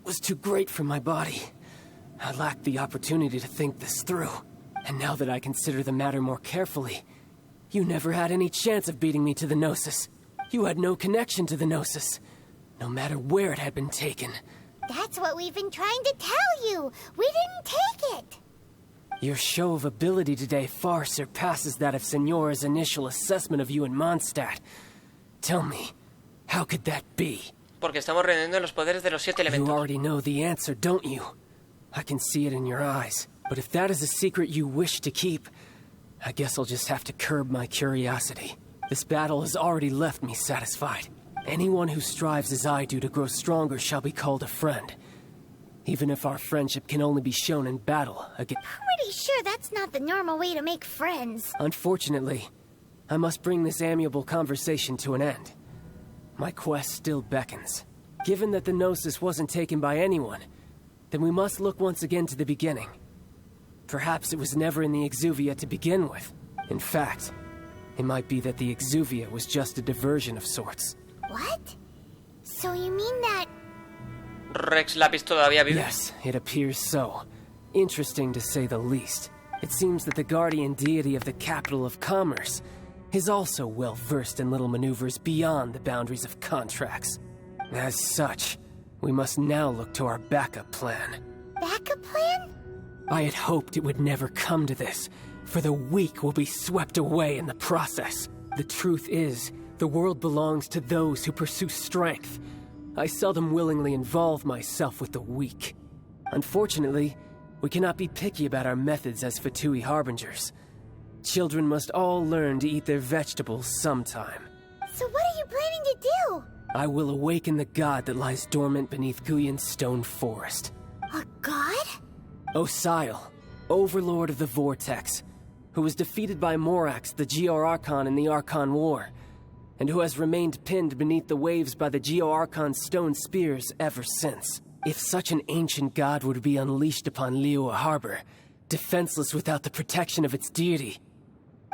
was too great for my body. I lacked the opportunity to think this through. And now that I consider the matter more carefully, you never had any chance of beating me to the Gnosis. You had no connection to the Gnosis, no matter where it had been taken. That's what we've been trying to tell you. We didn't take it. Your show of ability today far surpasses that of Signora's initial assessment of you in Mondstadt. Tell me, how could that be? Porque estamos reuniendo los poderes de los 7 elementos. You already know the answer, don't you? I can see it in your eyes. But if that is a secret you wish to keep, I guess I'll just have to curb my curiosity. This battle has already left me satisfied. Anyone who strives as I do to grow stronger shall be called a friend. Even if our friendship can only be shown in battle again. Pretty sure that's not the normal way to make friends. Unfortunately, I must bring this amiable conversation to an end. My quest still beckons. Given that the Gnosis wasn't taken by anyone, then we must look once again to the beginning. Perhaps it was never in the Exuvia to begin with. In fact, it might be that the Exuvia was just a diversion of sorts. What? So you mean that... Rex Lapis todavía vive? Yes, it appears so. Interesting to say the least. It seems that the guardian deity of the capital of commerce is also well versed in little maneuvers beyond the boundaries of contracts. As such, we must now look to our backup plan. Backup plan? I had hoped it would never come to this, for the weak will be swept away in the process. The truth is, the world belongs to those who pursue strength. I seldom willingly involve myself with the weak. Unfortunately, we cannot be picky about our methods as Fatui Harbingers. Children must all learn to eat their vegetables sometime. So what are you planning to do? I will awaken the god that lies dormant beneath Guyon's stone forest. A god? Osial, overlord of the Vortex, who was defeated by Morax, the Geo-Archon in the Archon War, and who has remained pinned beneath the waves by the Geo-Archon's stone spears ever since. If such an ancient god would be unleashed upon Liyue Harbor, defenseless without the protection of its deity,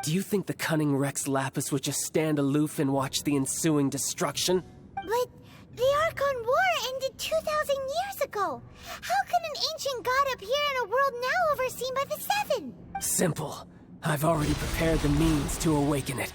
do you think the cunning Rex Lapis would just stand aloof and watch the ensuing destruction? But the Archon War ended 2,000 years ago. How can an ancient god appear in a world now overseen by the Seven? Simple. I've already prepared the means to awaken it.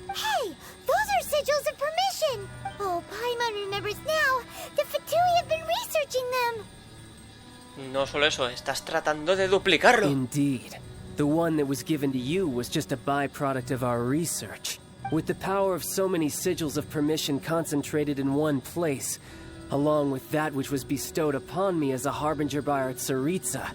Hey, those are sigils of permission. Oh, Paimon remembers now. The Fatui have been researching them. No solo eso, estás tratando de duplicarlo. Indeed. The one that was given to you was just a byproduct of our research. With the power of so many sigils of permission concentrated in one place, along with that which was bestowed upon me as a harbinger by our Tsaritsa,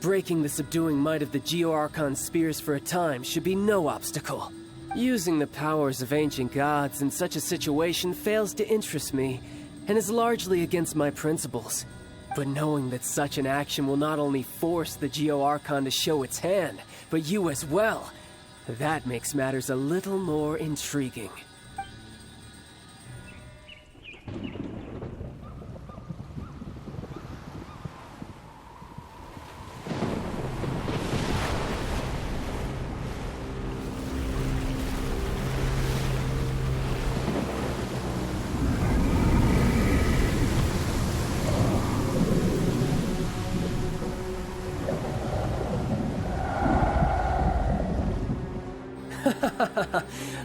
breaking the subduing might of the Geo-Archon spears for a time should be no obstacle. Using the powers of ancient gods in such a situation fails to interest me, and is largely against my principles. But knowing that such an action will not only force the Geo-Archon to show its hand, but you as well, that makes matters a little more intriguing.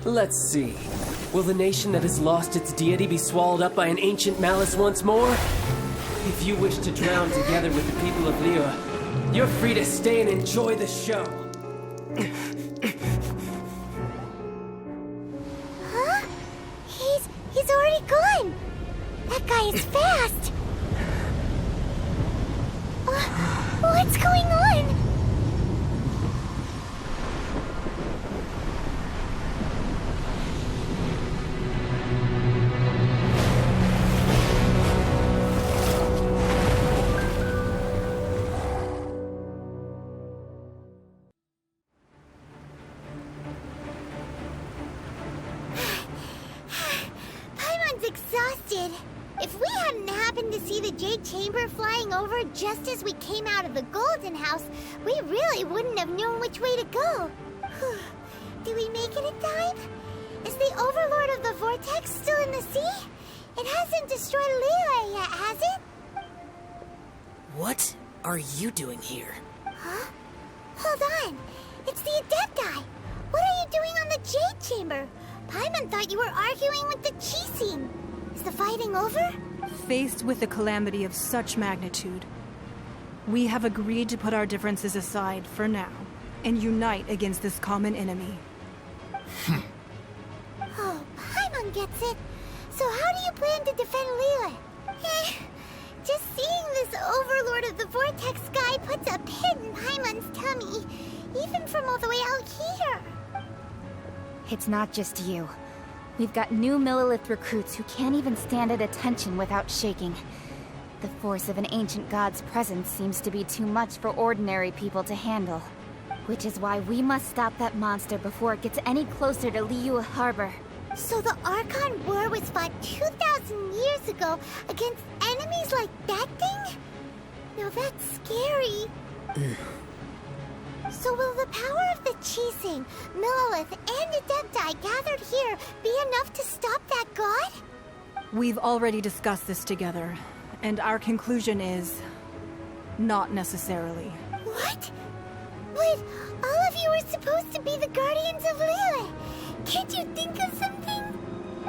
Let's see. Will the nation that has lost its deity be swallowed up by an ancient malice once more? If you wish to drown together with the people of Liyue, you're free to stay and enjoy the show. Huh? He's already gone. That guy is fast. What's going on? Exhausted. If we hadn't happened to see the Jade Chamber flying over just as we came out of the Golden House, we really wouldn't have known which way to go. Did we make it in time? Is the Overlord of the Vortex still in the sea? It hasn't destroyed Liyue yet, has it? What are you doing here? Huh? Hold on. It's the Adepti. What are you doing on the Jade Chamber? Paimon thought you were arguing with the Chising. Is the fighting over? Faced with a calamity of such magnitude, we have agreed to put our differences aside for now and unite against this common enemy. Oh, Paimon gets it. So how do you plan to defend Liyue? Just seeing this Overlord of the Vortex guy puts a pit in Paimon's tummy, even from all the way out here. It's not just you. We've got new Millilith recruits who can't even stand at attention without shaking. The force of an ancient god's presence seems to be too much for ordinary people to handle. Which is why we must stop that monster before it gets any closer to Liyue Harbor. So the Archon War was fought 2,000 years ago against enemies like that thing? Now that's scary. So will the power of the Chising, Millilith, and Adepti gathered here be enough to stop that god? We've already discussed this together, and our conclusion is... not necessarily. What? But all of you were supposed to be the guardians of Liyue. Can't you think of something?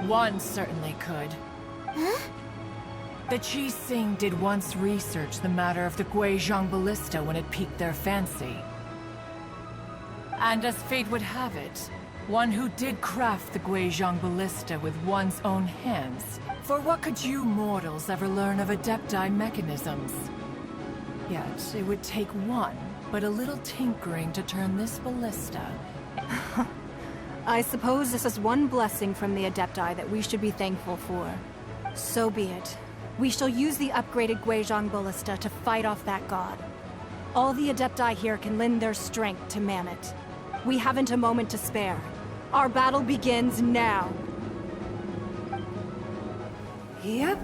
One certainly could. Huh? The Chising did once research the matter of the Guizhong Ballista when it piqued their fancy. And as fate would have it, one who did craft the Guizhong Ballista with one's own hands. For what could you mortals ever learn of Adepti mechanisms? Yet, it would take one, but a little tinkering to turn this ballista. I suppose this is one blessing from the Adepti that we should be thankful for. So be it. We shall use the upgraded Guizhong Ballista to fight off that god. All the Adepti here can lend their strength to man it. We haven't a moment to spare. Our battle begins now. Yep.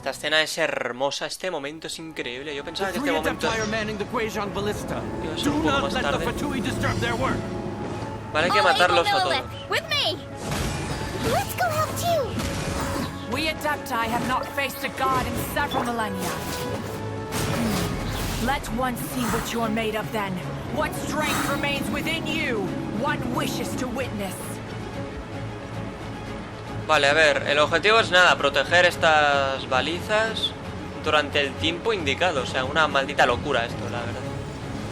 Esta escena es hermosa, este momento es increíble. Yo pensaba que este momento iba a ser un poco más tarde. Vale, hay que matarlos a todos. We Adepti have not faced a god in several millennia. Let one see what you're made of then. What strength remains within you. One wishes to witness. Vale, a ver, el objetivo es nada, proteger estas balizas durante el tiempo indicado. O sea, una maldita locura esto, la verdad.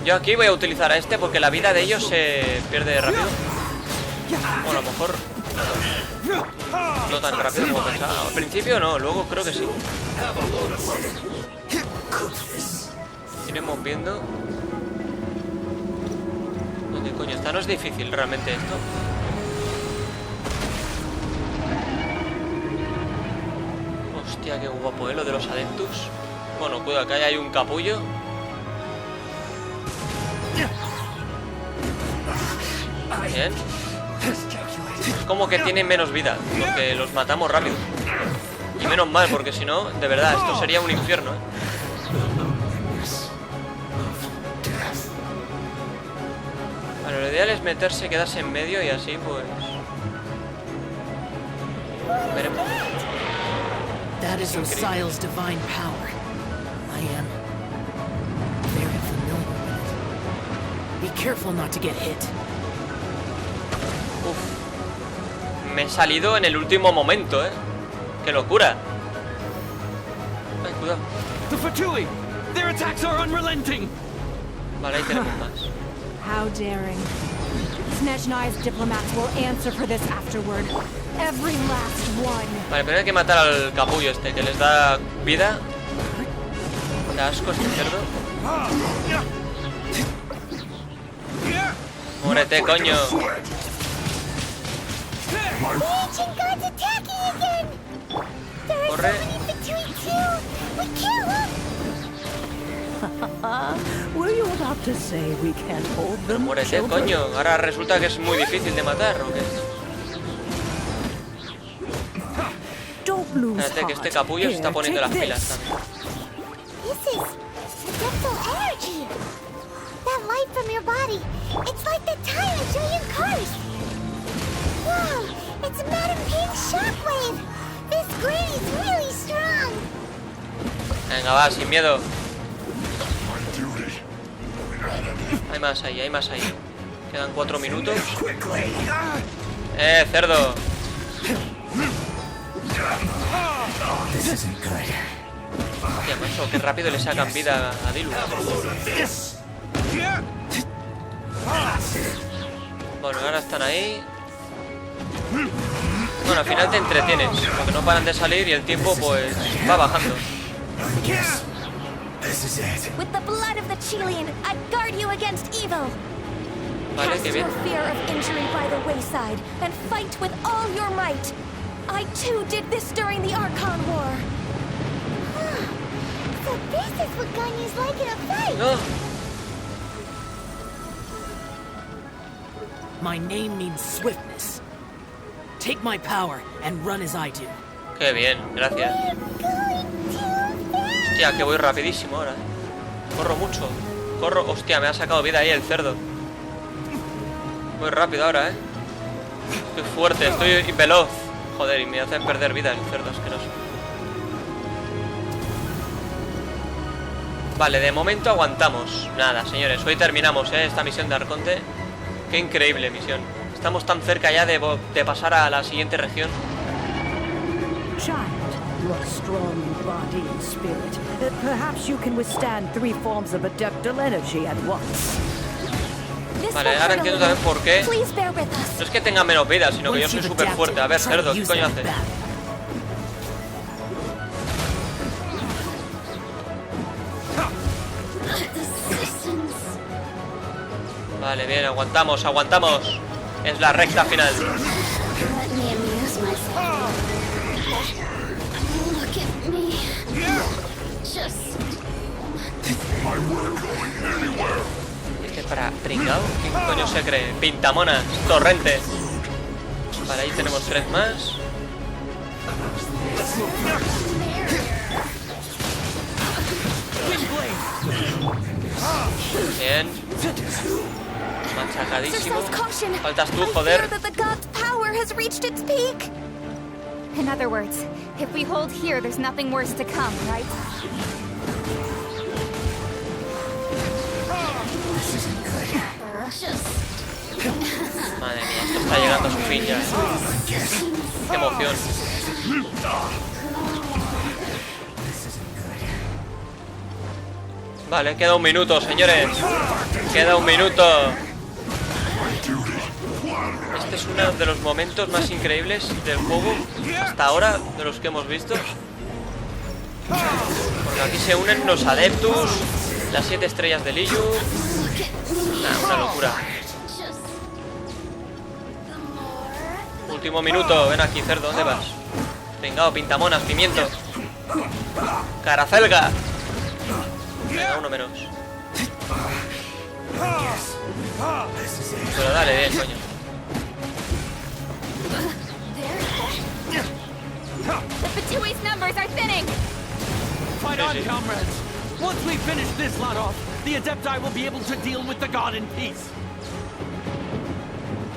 Yo aquí voy a utilizar a este porque la vida de ellos se pierde rápido. Bueno, a lo mejor no tan rápido como pensaba. Al principio no, luego creo que sí. Iremos viendo. ¿Dónde coño está? No es difícil realmente esto. Hostia, qué guapo, lo de los adeptus. Bueno, cuidado, que hay un capullo. Bien. Es como que tienen menos vida, porque los matamos rápido. Y menos mal, porque si no, de verdad, esto sería un infierno, Bueno, lo ideal es meterse, quedarse en medio y así, pues... veremos. That is Osial's divine power. I am very familiar Careful not to get hit. Uf. Me he salido en el último momento, Qué locura. Ay, cuidado. The Fatui! Their attacks are unrelenting! Vale, ahí tenemos más. How daring. Snezhnai's diplomats will answer for this afterward. Every last one. Vale, pero hay que matar al capullo este, que les da vida. Da asco este cerdo. Muérete, coño. Corre. Muérete, coño. Ahora resulta que es muy difícil de matar, ¿o qué? Espérate, que este capullo se está poniendo las pilas también. That light from your body. It's like the time I show you curse. Wow, it's Madam Ping's shockwave. This Granny's really strong. Venga, va, sin miedo. Hay más ahí, hay más ahí. Quedan 4 minutos. Cerdo. Hostia, macho, qué rápido le sacan vida a Dilu. Bueno, ahora están ahí. Bueno, al final te entretienes, porque no paran de salir y el tiempo pues va bajando. With the blood of the Chilean, I guard you against evil. Vale, Cast qué bien. your fear of injury by the wayside and fight with all your might. I too did this during the Archon War. So this is what Ganyu's like in a fight. No. My name means swiftness. Take my power and run as I do. Qué bien, gracias. Hostia, que voy rapidísimo ahora. Corro mucho. Corro, hostia, me ha sacado vida ahí el cerdo. Muy rápido ahora, Estoy fuerte, estoy veloz. Joder, y me hace perder vida el cerdo asqueroso. Vale, de momento aguantamos. Nada, señores, hoy terminamos, esta misión de Arconte. Qué increíble misión. Estamos tan cerca ya de pasar a la siguiente región. Child, you are strong in body and spirit. Perhaps you can withstand 3 forms of adeptal energy at once. Vale, ahora entiendo también por qué. No es que tenga menos vida, sino que yo soy súper fuerte. A ver, cerdo, ¿qué coño haces? Vale, bien, aguantamos, aguantamos. Es la recta final. Este para pringao, ¿quién coño se cree? Pintamonas, torrente. Vale, ahí tenemos 3 más. Bien. Machacadísimo. Faltas tú, joder. In other words, if we hold here, there's nothing worse to come, right? Madre mía, esto está llegando a su fin ya. Qué emoción. Vale, queda 1 minuto, señores. Queda 1 minuto. Este es uno de los momentos más increíbles del juego hasta ahora, de los que hemos visto. Porque aquí se unen los adeptus, las 7 estrellas de Liyu. Una locura. Último minuto, ven aquí, cerdo, ¿dónde vas? Pringao, pintamonas, pimiento. Caracelga. Venga, 1 menos. Pero dale, bien, coño. The Fatui's numbers are thinning. Fight on, comrades. Once we finish this lot off, the Adepti will be able to deal with the god in peace.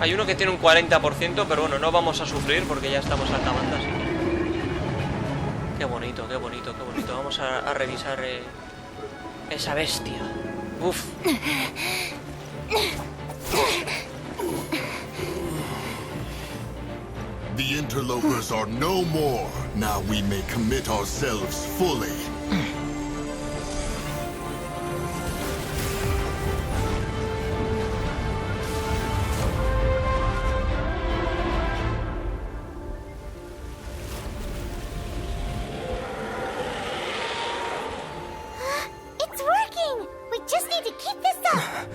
Hay uno que tiene un 40%, pero bueno, no vamos a sufrir porque ya estamos acabando, así que... Qué bonito, qué bonito, qué bonito. Vamos a revisar esa bestia. Uf. The interlopers are no more. Now we may commit ourselves fully. It's working! We just need to keep this up!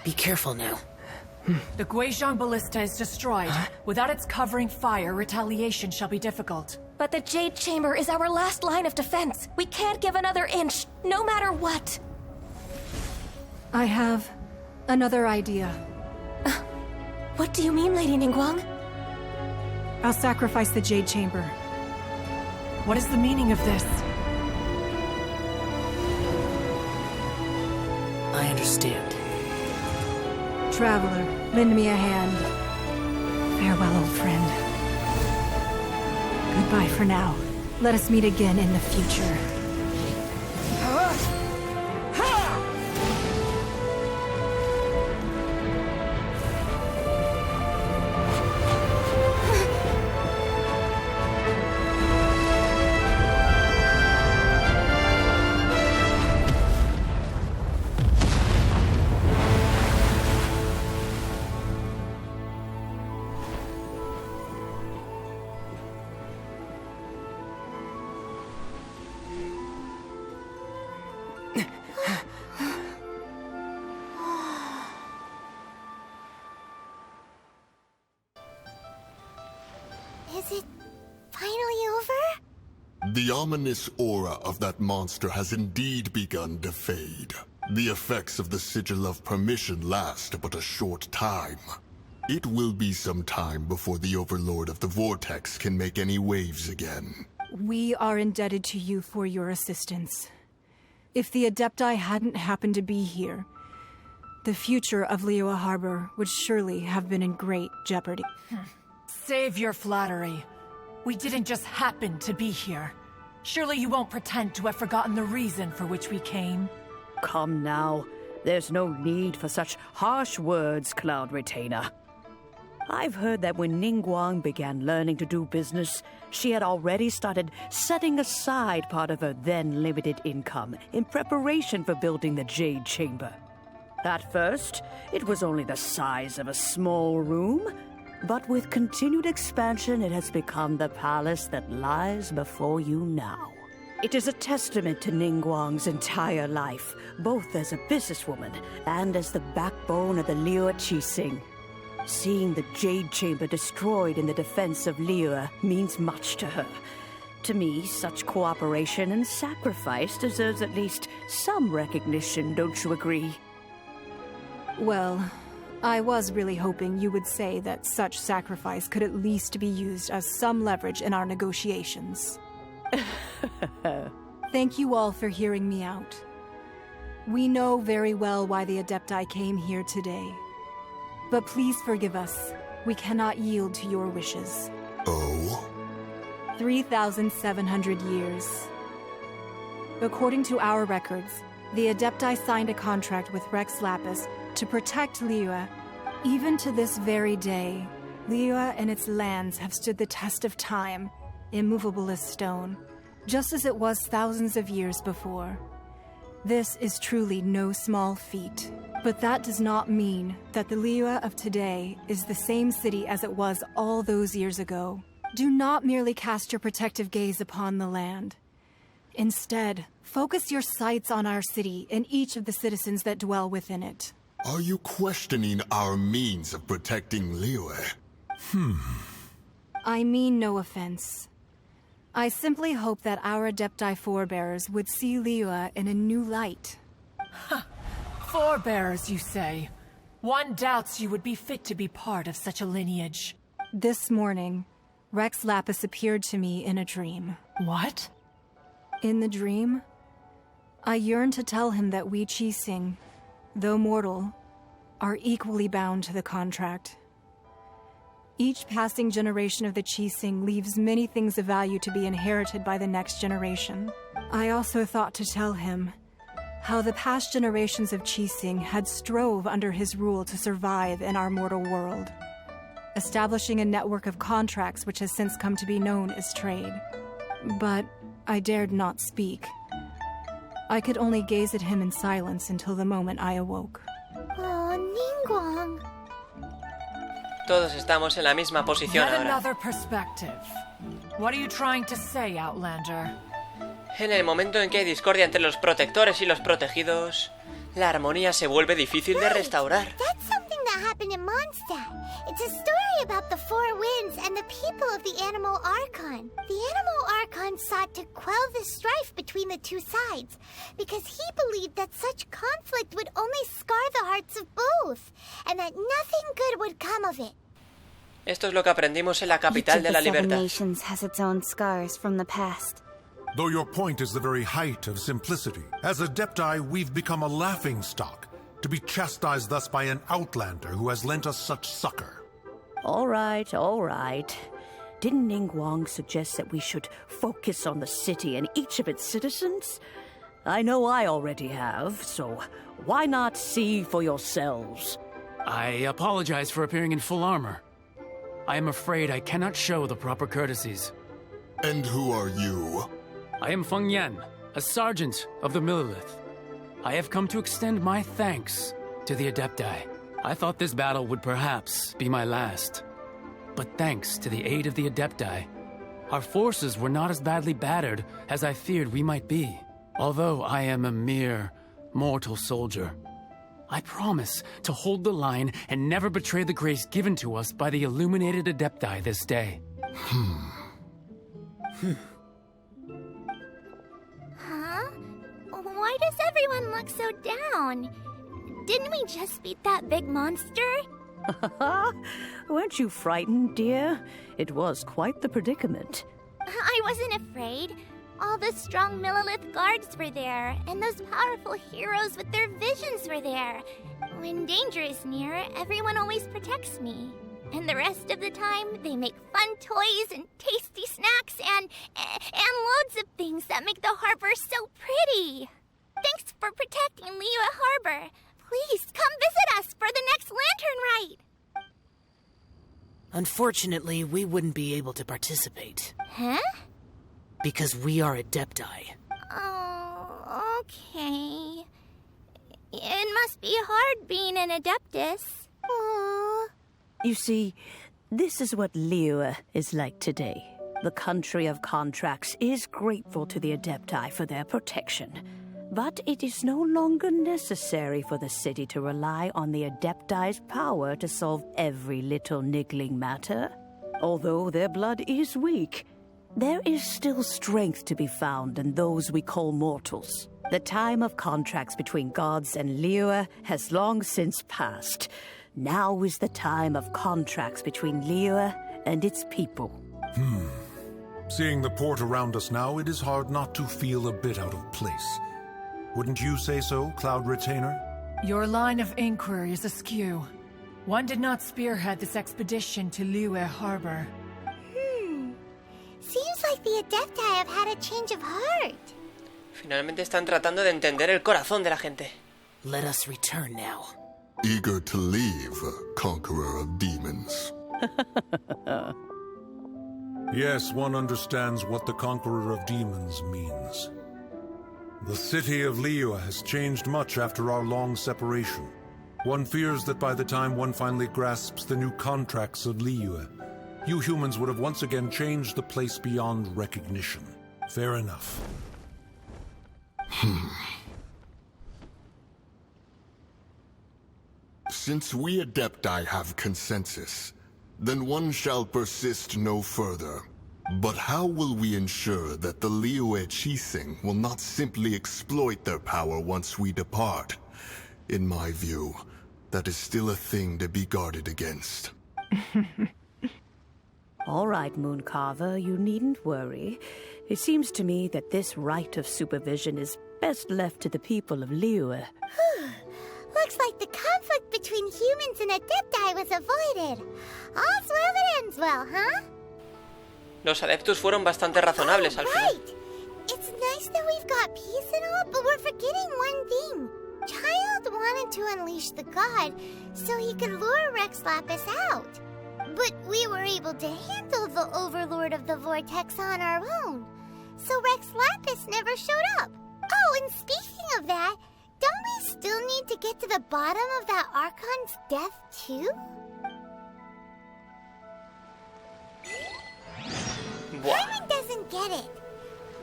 Be careful now. The Guizhong Ballista is destroyed. Without its covering fire, retaliation shall be difficult. But the Jade Chamber is our last line of defense. We can't give another inch, no matter what. I have another idea. What do you mean, Lady Ningguang? I'll sacrifice the Jade Chamber. What is the meaning of this? I understand. Traveler, lend me a hand. Farewell, old friend. Goodbye for now. Let us meet again in the future. Is it finally over? The ominous aura of that monster has indeed begun to fade. The effects of the Sigil of Permission last but a short time. It will be some time before the Overlord of the Vortex can make any waves again. We are indebted to you for your assistance. If the Adepti hadn't happened to be here, the future of Liyue Harbor would surely have been in great jeopardy. Save your flattery. We didn't just happen to be here. Surely you won't pretend to have forgotten the reason for which we came. Come now. There's no need for such harsh words, Cloud Retainer. I've heard that when Ningguang began learning to do business, she had already started setting aside part of her then limited income in preparation for building the Jade Chamber. At first, it was only the size of a small room, but with continued expansion, it has become the palace that lies before you now. It is a testament to Ningguang's entire life, both as a businesswoman and as the backbone of the Liyue Qixing. Seeing the Jade Chamber destroyed in the defense of Liyue means much to her. To me, such cooperation and sacrifice deserves at least some recognition, don't you agree? Well, I was really hoping you would say that such sacrifice could at least be used as some leverage in our negotiations. Thank you all for hearing me out. We know very well why the Adepti came here today. But please forgive us. We cannot yield to your wishes. Oh? 3,700 years. According to our records, the Adepti signed a contract with Rex Lapis to protect Liyue. Even to this very day, Liyue and its lands have stood the test of time, immovable as stone, just as it was thousands of years before. This is truly no small feat. But that does not mean that the Liyue of today is the same city as it was all those years ago. Do not merely cast your protective gaze upon the land. Instead, focus your sights on our city and each of the citizens that dwell within it. Are you questioning our means of protecting Liyue? I mean no offense. I simply hope that our Adepti forebears would see Liyue in a new light. Forebears, you say? One doubts you would be fit to be part of such a lineage. This morning, Rex Lapis appeared to me in a dream. What? In the dream, I yearned to tell him that we Qixing, though mortal, are equally bound to the contract. Each passing generation of the Qixing leaves many things of value to be inherited by the next generation. I also thought to tell him how the past generations of Qixing had strove under his rule to survive in our mortal world, establishing a network of contracts which has since come to be known as trade. But I dared not speak. I could only gaze at him in silence until the moment I awoke. Oh, Ningguang. Todos estamos en la misma posición Yet ahora. another perspective. What are you trying to say, Outlander? En el momento en que hay discordia entre los protectores y los protegidos, la armonía se vuelve difícil de restaurar. That's something that happened in Mondstadt. It's a story about the four winds and the people of the Animal Archon. The Animal Archon sought to quell the strife between the two sides, because he believed that such conflict would only scar the hearts of both, and that nothing good would come of it. Esto es lo que aprendimos en la capital de la libertad. Each of the 7 nations has its own scars from the past. Though your point is the very height of simplicity, as Adepti we've become a laughingstock, to be chastised thus by an outlander who has lent us such succor. All right, all right. Didn't Ningguang suggest that we should focus on the city and each of its citizens? I know I already have, so why not see for yourselves? I apologize for appearing in full armor. I am afraid I cannot show the proper courtesies. And who are you? I am Feng Yan, a sergeant of the Millelith. I have come to extend my thanks to the Adepti. I thought this battle would perhaps be my last. But thanks to the aid of the Adepti, our forces were not as badly battered as I feared we might be. Although I am a mere mortal soldier, I promise to hold the line and never betray the grace given to us by the illuminated Adepti this day. Huh? Why does everyone look so down? Didn't we just beat that big monster? Weren't you frightened, dear? It was quite the predicament. I wasn't afraid. All the strong Millelith guards were there, and those powerful heroes with their visions were there. When danger is near, everyone always protects me. And the rest of the time, they make fun toys and tasty snacks and loads of things that make the harbor so pretty. Thanks for protecting Liyue Harbor. Please come visit us for the next lantern rite. Unfortunately, we wouldn't be able to participate. Huh? Because we are Adepti. Oh, okay. It must be hard being an Adeptus. Aww. You see, this is what Liyue is like today. The country of contracts is grateful to the Adepti for their protection. But it is no longer necessary for the city to rely on the Adepti's power to solve every little niggling matter. Although their blood is weak, there is still strength to be found in those we call mortals. The time of contracts between gods and Liyue has long since passed. Now is the time of contracts between Liyue and its people. Seeing the port around us now, it is hard not to feel a bit out of place. Wouldn't you say so, Cloud Retainer? Your line of inquiry is askew. One did not spearhead this expedition to Liyue Harbor. Seems like the Adepti have had a change of heart. Finalmente están tratando de entender el corazón de la gente. Let us return now. Eager to leave, conqueror of demons. Yes, one understands what the conqueror of demons means. The city of Liyue has changed much after our long separation. One fears that by the time one finally grasps the new contracts of Liyue, you humans would have once again changed the place beyond recognition. Fair enough. Since we Adepti have consensus, then one shall persist no further. But how will we ensure that the Liyue Qixing will not simply exploit their power once we depart? In my view, that is still a thing to be guarded against. All right, Mooncarver, you needn't worry. It seems to me that this right of supervision is best left to the people of Liyue. Looks like the conflict between humans and Adepti was avoided. All's well that ends well, huh? Los adeptus fueron bastante razonables al final. It's nice that we've got peace and all, but we're forgetting one thing. Child wanted to unleash the god so he could lure Rex Lapis out. But we were able to handle the Overlord of the Vortex on our own. So Rex Lapis never showed up. Oh, and speaking of that, don't we still need to get to the bottom of that Archon's death too? Paimon doesn't get it.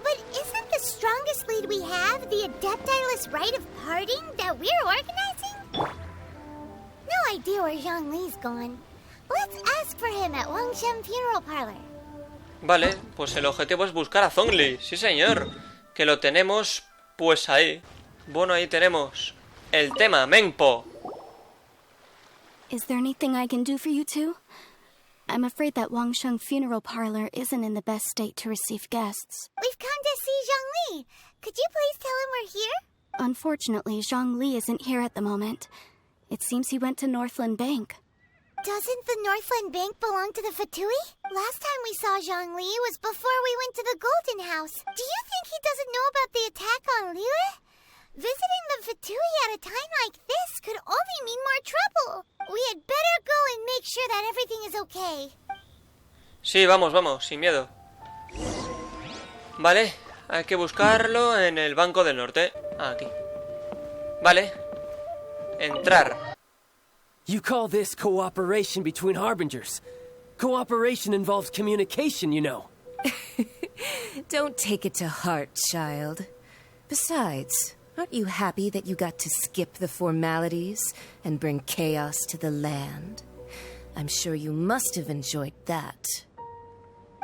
But isn't the strongest lead we have the Adeptiless rite of parting that we're organizing? No idea where Zhongli's gone. Let's ask for him at Wangshan Funeral Parlor. Vale, pues el objetivo es buscar a Zhongli. Sí, señor. Que lo tenemos, pues ahí. Bueno, ahí tenemos el tema, Mengpo. Is there anything I can do for you two? I'm afraid that Wangshan Funeral Parlor isn't in the best state to receive guests. We've come to see Zhongli. Could you please tell him we're here? Unfortunately, Zhongli isn't here at the moment. It seems he went to Northland Bank. Doesn't the Northland Bank belong to the Fatui? Last time we saw Zhongli was before we went to the Golden House. Do you think he doesn't know about the attack on Liyue? Visiting the Fatui at a time like this could only mean more trouble. We had better go and make sure that everything is okay. Sí, vamos, vamos, sin miedo. Vale, hay que buscarlo en el Banco del Norte. Aquí. Vale. Entrar. You call this cooperation between harbingers? Cooperation involves communication, you know. Don't take it to heart, child. Besides, aren't you happy that you got to skip the formalities and bring chaos to the land? I'm sure you must have enjoyed that.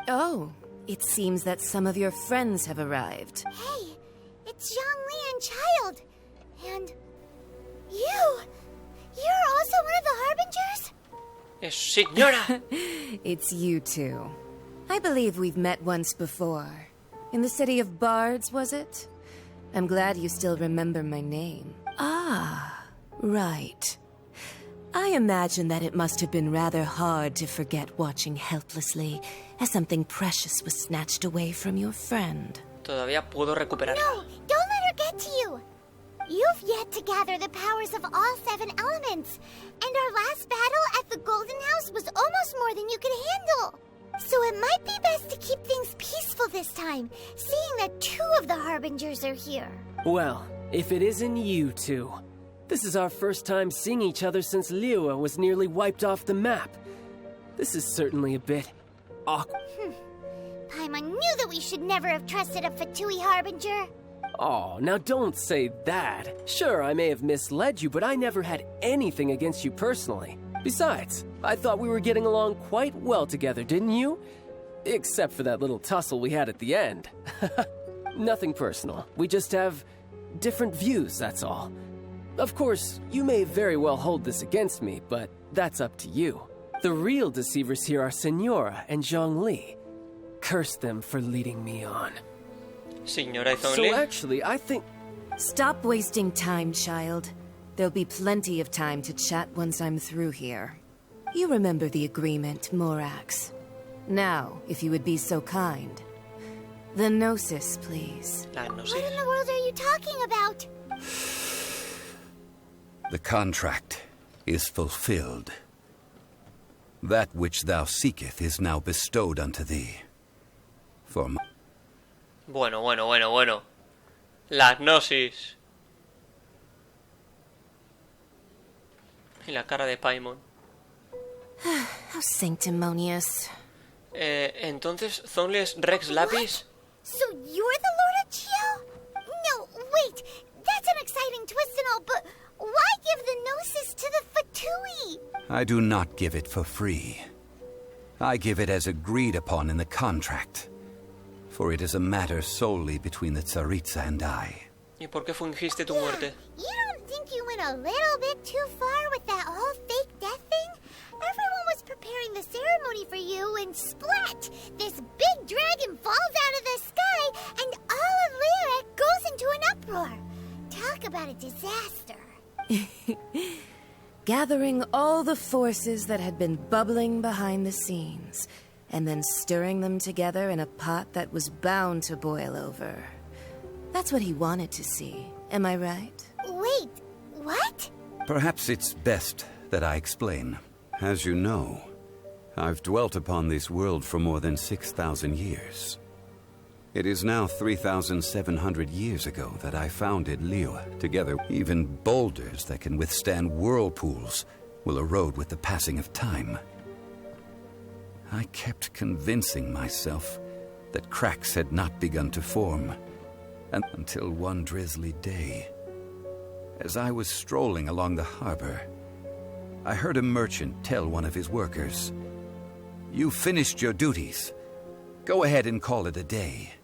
Oh, it seems that some of your friends have arrived. Hey, it's Zhongli and Child. And you! You're also one of the Harbingers? Señora! It's you two. I believe we've met once before. In the City of Bards, was it? I'm glad you still remember my name. Ah, right. I imagine that it must have been rather hard to forget watching helplessly as something precious was snatched away from your friend. Todavía puedo recuperarla. No, don't let her get to you. You've yet to gather the powers of all 7 elements, and our last battle at the Golden House was almost more than you could handle. So it might be best to keep things peaceful this time, seeing that 2 of the Harbingers are here. Well, if it isn't you two. This is our first time seeing each other since Liyue was nearly wiped off the map. This is certainly a bit awkward. Paimon knew that we should never have trusted a Fatui Harbinger. Oh, now don't say that. Sure, I may have misled you, but I never had anything against you personally. Besides, I thought we were getting along quite well together, didn't you? Except for that little tussle we had at the end. Nothing personal. We just have different views, that's all. Of course, you may very well hold this against me, but that's up to you. The real deceivers here are Senora and Zhongli. Curse them for leading me on. Señora y Zhongli. So actually, I think... Stop wasting time, child. There'll be plenty of time to chat once I'm through here. You remember the agreement, Morax. Now, if you would be so kind. The Gnosis, please. La Gnosis. What in the world are you talking about? The contract is fulfilled. That which thou seeketh is now bestowed unto thee. For my... Bueno. La Gnosis. Y la cara de Paimon. How sanctimonious. Entonces, ¿Zhongli es Rex Lapis? So you're the Lord of Chiao? No Wait, that's an exciting twist and all, but why give the Gnosis to the Fatui? I do not give it for free. I give it as agreed upon in the contract, for it is a matter solely between the Tsaritsa and I. ¿Y por qué fingiste tu muerte? You don't think you went a little bit too far with that whole fake death thing? Everyone was preparing the ceremony for you, and splat! This big dragon falls out of the sky, and all of Lyra goes into an uproar. Talk about a disaster. Gathering all the forces that had been bubbling behind the scenes, and then stirring them together in a pot that was bound to boil over. That's what he wanted to see, am I right? Wait, what? Perhaps it's best that I explain. As you know, I've dwelt upon this world for more than 6,000 years. It is now 3,700 years ago that I founded Liyue. Together, even boulders that can withstand whirlpools will erode with the passing of time. I kept convincing myself that cracks had not begun to form, and until one drizzly day, as I was strolling along the harbor, I heard a merchant tell one of his workers, "You finished your duties. Go ahead and call it a day."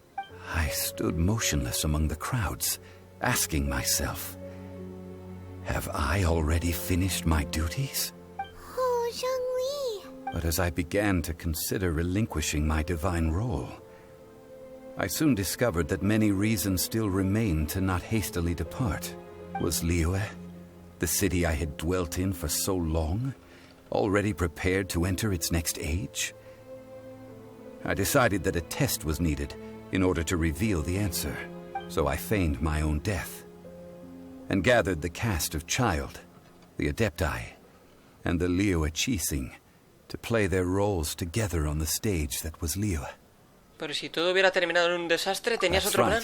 I stood motionless among the crowds, asking myself, have I already finished my duties? Oh, Zhongli. But as I began to consider relinquishing my divine role, I soon discovered that many reasons still remained to not hastily depart. Was Liyue, the city I had dwelt in for so long, already prepared to enter its next age? I decided that a test was needed in order to reveal the answer, so I feigned my own death, and gathered the cast of Child, the Adepti, and the Liyue Chising to play their roles together on the stage that was Liyue. Pero si todo hubiera terminado en un desastre, ¿tenías otro plan?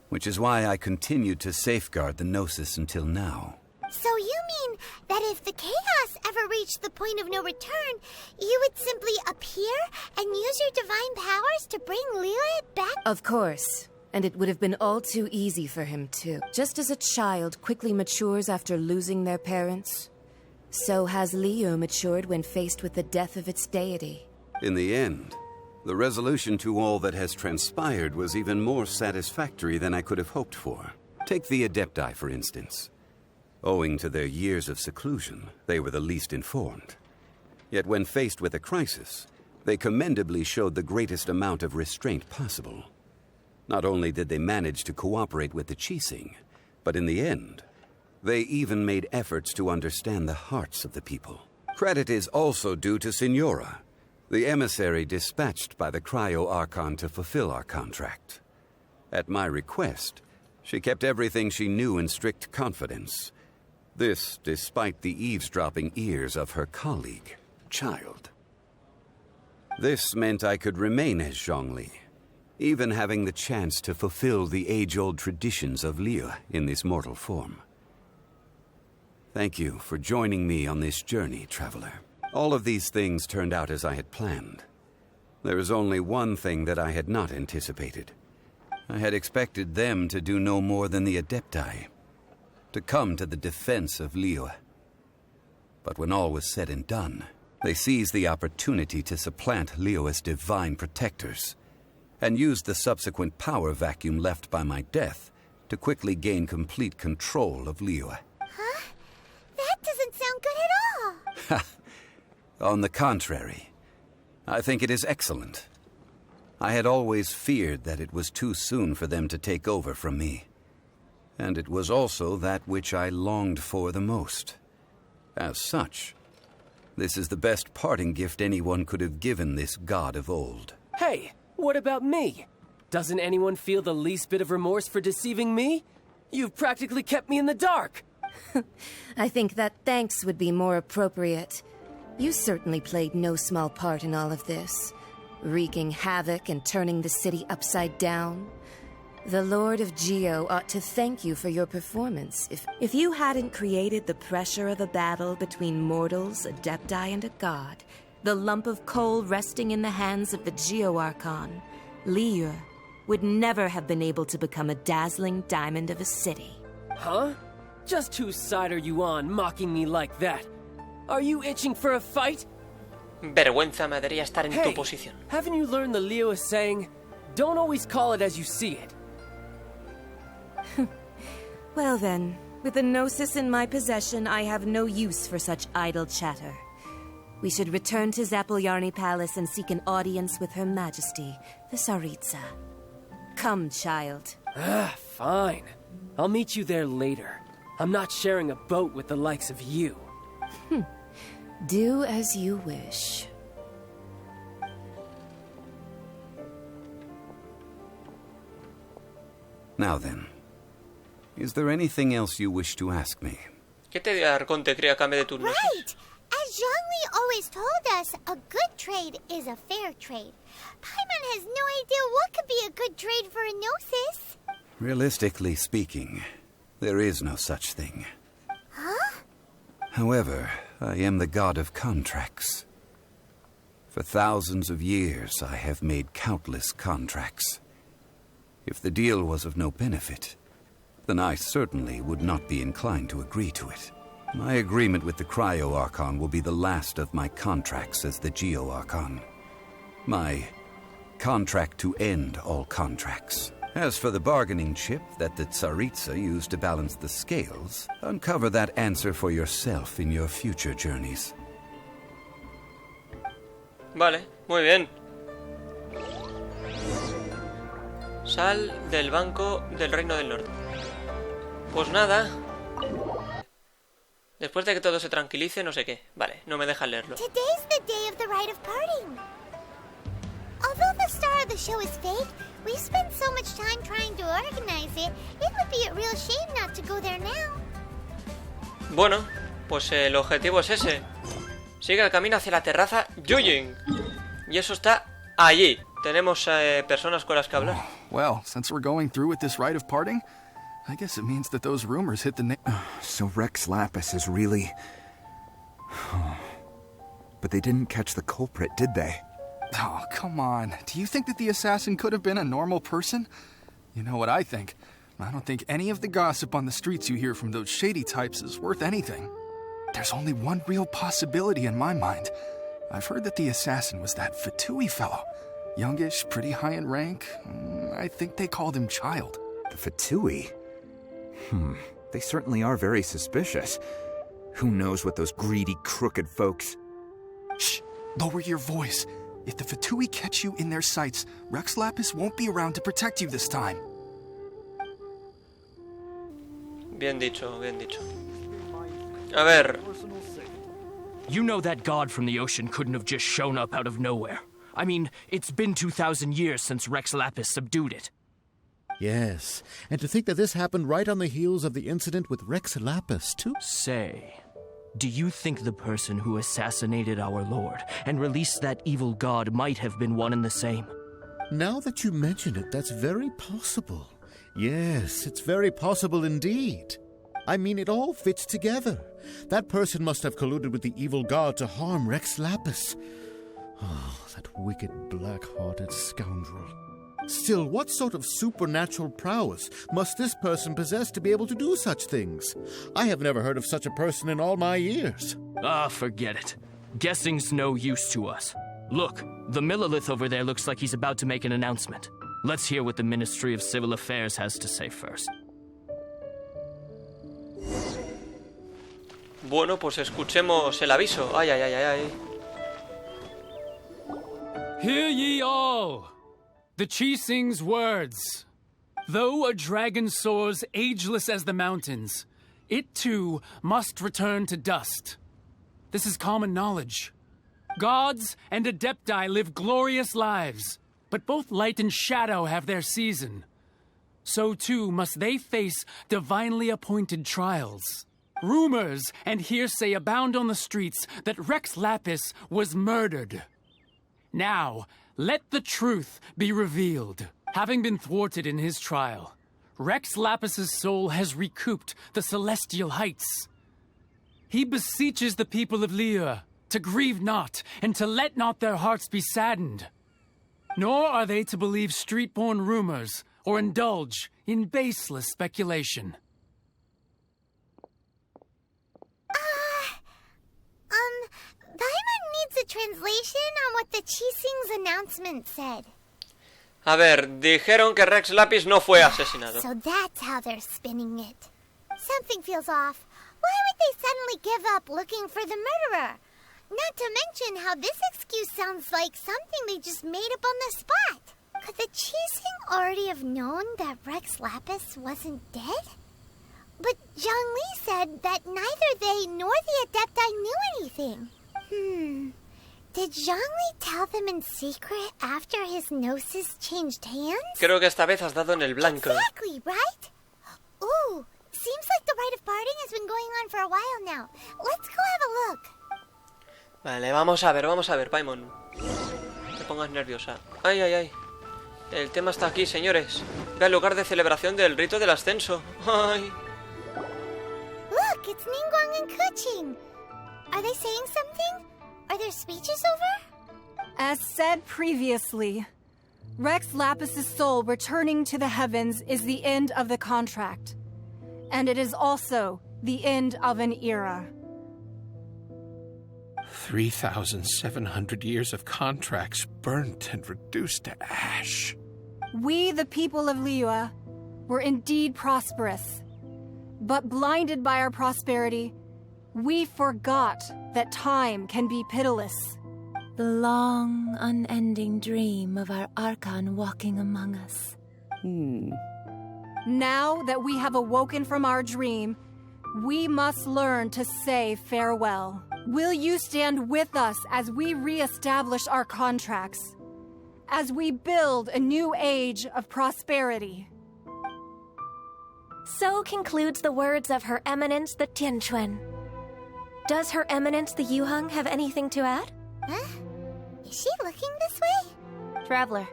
Which is why I continued to safeguard the Gnosis until now. So you mean that if the chaos ever reached the point of no return, you would simply appear and use your divine powers to bring Liyue back? Of course. And it would have been all too easy for him, too. Just as a child quickly matures after losing their parents, so has Liyue matured when faced with the death of its deity. In the end, the resolution to all that has transpired was even more satisfactory than I could have hoped for. Take the Adepti, for instance. Owing to their years of seclusion, they were the least informed. Yet when faced with a crisis, they commendably showed the greatest amount of restraint possible. Not only did they manage to cooperate with the Chising, but in the end, they even made efforts to understand the hearts of the people. Credit is also due to Signora, the emissary dispatched by the Cryo-Archon to fulfill our contract. At my request, she kept everything she knew in strict confidence. This despite the eavesdropping ears of her colleague, Child. This meant I could remain as Zhongli, even having the chance to fulfill the age-old traditions of Liyue in this mortal form. Thank you for joining me on this journey, traveler. All of these things turned out as I had planned. There is only one thing that I had not anticipated. I had expected them to do no more than the Adepti, to come to the defense of Liyue. But when all was said and done, they seized the opportunity to supplant Liyue's divine protectors, and used the subsequent power vacuum left by my death to quickly gain complete control of Liyue. Huh? That doesn't sound good at all. On the contrary, I think it is excellent. I had always feared that it was too soon for them to take over from me. And it was also that which I longed for the most. As such, this is the best parting gift anyone could have given this god of old. Hey, what about me? Doesn't anyone feel the least bit of remorse for deceiving me? You've practically kept me in the dark. I think that thanks would be more appropriate. You certainly played no small part in all of this, wreaking havoc and turning the city upside down. The Lord of Giro ought to thank you for your performance. If you hadn't created the pressure of a battle between mortals, Adepti, and a god, the lump of coal resting in the hands of the Geo-Archon, Liyue would never have been able to become a dazzling diamond of a city. Huh? Just whose side are you on, mocking me like that? Are you itching for a fight? Vergüenza me daría estar en tu posición. Haven't you learned the Liyue saying, don't always call it as you see it? Well then, with the Gnosis in my possession, I have no use for such idle chatter. We should return to Zapoljarny Palace and seek an audience with Her Majesty, the Tsaritsa. Come, child. Fine. I'll meet you there later. I'm not sharing a boat with the likes of you. Do as you wish. Now then, is there anything else you wish to ask me? ¿Qué te dio Arconte crea cambio de turnos? Right! As Zhongli always told us, a good trade is a fair trade. Paimon has no idea what could be a good trade for a Gnosis. Realistically speaking, there is no such thing. Huh? However, I am the god of contracts. For thousands of years, I have made countless contracts. If the deal was of no benefit, then I certainly would not be inclined to agree to it. My agreement with the Cryo-Archon will be the last of my contracts as the Geo-Archon. My contract to end all contracts. As for the bargaining chip that the Tsaritsa used to balance the scales, uncover that answer for yourself in your future journeys. Vale, muy bien. Sal del Banco del Reino del Norte. Pues nada. Después de que todo se tranquilice, no sé qué. Vale, no me dejan leerlo. Today's the day of the rite of parting. Although the star of the show is fake, we spent so much time trying to organize it, it would be a real shame not to go there now. Bueno, pues el objetivo es ese. Sigue el camino hacia la terraza Yujing. Y eso está allí. Tenemos personas con las que hablar. Well, since we're going through with this rite of parting, I guess it means that those rumors hit the So Rex Lapis is really... But they didn't catch the culprit, did they? Oh, come on. Do you think that the assassin could have been a normal person? You know what I think. I don't think any of the gossip on the streets you hear from those shady types is worth anything. There's only one real possibility in my mind. I've heard that the assassin was that Fatui fellow. Youngish, pretty high in rank. I think they called him Child. The Fatui? They certainly are very suspicious. Who knows what those greedy, crooked folks... Shh! Lower your voice. If the Fatui catch you in their sights, Rex Lapis won't be around to protect you this time. Bien dicho, bien dicho. A ver. You know that god from the ocean couldn't have just shown up out of nowhere. I mean, it's been 2,000 years since Rex Lapis subdued it. Yes, and to think that this happened right on the heels of the incident with Rex Lapis, too. Say, do you think the person who assassinated our lord and released that evil god might have been one and the same? Now that you mention it, that's very possible. Yes, it's very possible indeed. I mean, it all fits together. That person must have colluded with the evil god to harm Rex Lapis. Oh, that wicked, black-hearted scoundrel. Still, what sort of supernatural prowess must this person possess to be able to do such things? I have never heard of such a person in all my years. Ah, forget it. Guessing's no use to us. Look, the Millilith over there looks like he's about to make an announcement. Let's hear what the Ministry of Civil Affairs has to say first. Bueno, pues escuchemos el aviso. Ay, ay, ay, ay, ay. Hear ye all! The Chising's words. Though a dragon soars ageless as the mountains, it too must return to dust. This is common knowledge. Gods and Adepti live glorious lives, but both light and shadow have their season. So too must they face divinely appointed trials. Rumors and hearsay abound on the streets that Rex Lapis was murdered. Now, let the truth be revealed. Having been thwarted in his trial, Rex Lapis's soul has recouped the celestial heights. He beseeches the people of Liyue to grieve not and to let not their hearts be saddened. Nor are they to believe street-born rumors or indulge in baseless speculation. Paimon needs a translation on what the Chising's announcement said. A ver, dijeron que Rex Lapis no fue asesinado. So that's how they're spinning it. Something feels off. Why would they suddenly give up looking for the murderer? Not to mention how this excuse sounds like something they just made up on the spot. Could the Chising already have known that Rex Lapis wasn't dead? But Zhongli said that neither they nor the Adepti knew anything. Did Zhongli tell them in secret after his gnosis changed hands? Creo que esta vez has dado en el blanco. Exactly, right? Ooh, seems like the rite of parting has been going on for a while now. Let's go have a look. Vale, vamos a ver, Paimon. No te pongas nerviosa. Ay, ay, ay. El tema está aquí, señores. Ve al lugar de celebración del Rito del Ascenso. Ay. Look, it's Ningguang and Keqing. Are they saying something? Are their speeches over? As said previously, Rex Lapis's soul returning to the heavens is the end of the contract. And it is also the end of an era. 3,700 years of contracts burnt and reduced to ash. We, the people of Liyue, were indeed prosperous. But blinded by our prosperity, we forgot that time can be pitiless. The long, unending dream of our Archon walking among us. Now that we have awoken from our dream, we must learn to say farewell. Will you stand with us as we re-establish our contracts? As we build a new age of prosperity? So concludes the words of Her Eminence the Tianquan. Does Her Eminence the Yuheng have anything to add? Huh? Is she looking this way? Traveler.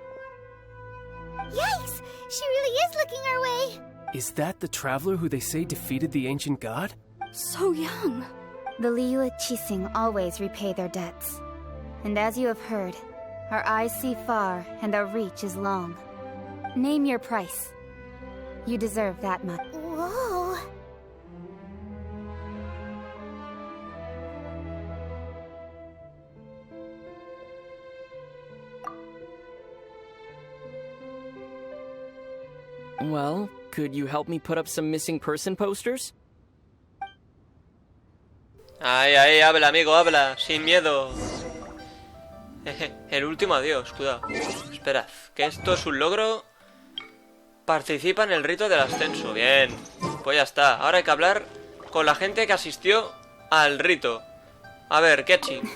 Yikes! She really is looking our way! Is that the traveler who they say defeated the ancient god? So young. The Liyue Chising always repay their debts. And as you have heard, our eyes see far and our reach is long. Name your price. You deserve that much. Whoa! Well, could you help me put up some missing person posters? Ay, ay, habla, amigo, habla, sin miedo. El último adiós, cuidado. Esperad, que esto es un logro. Participa en el Rito del Ascenso. Bien, pues ya está. Ahora hay que hablar con la gente que asistió al rito. A ver, Keqing.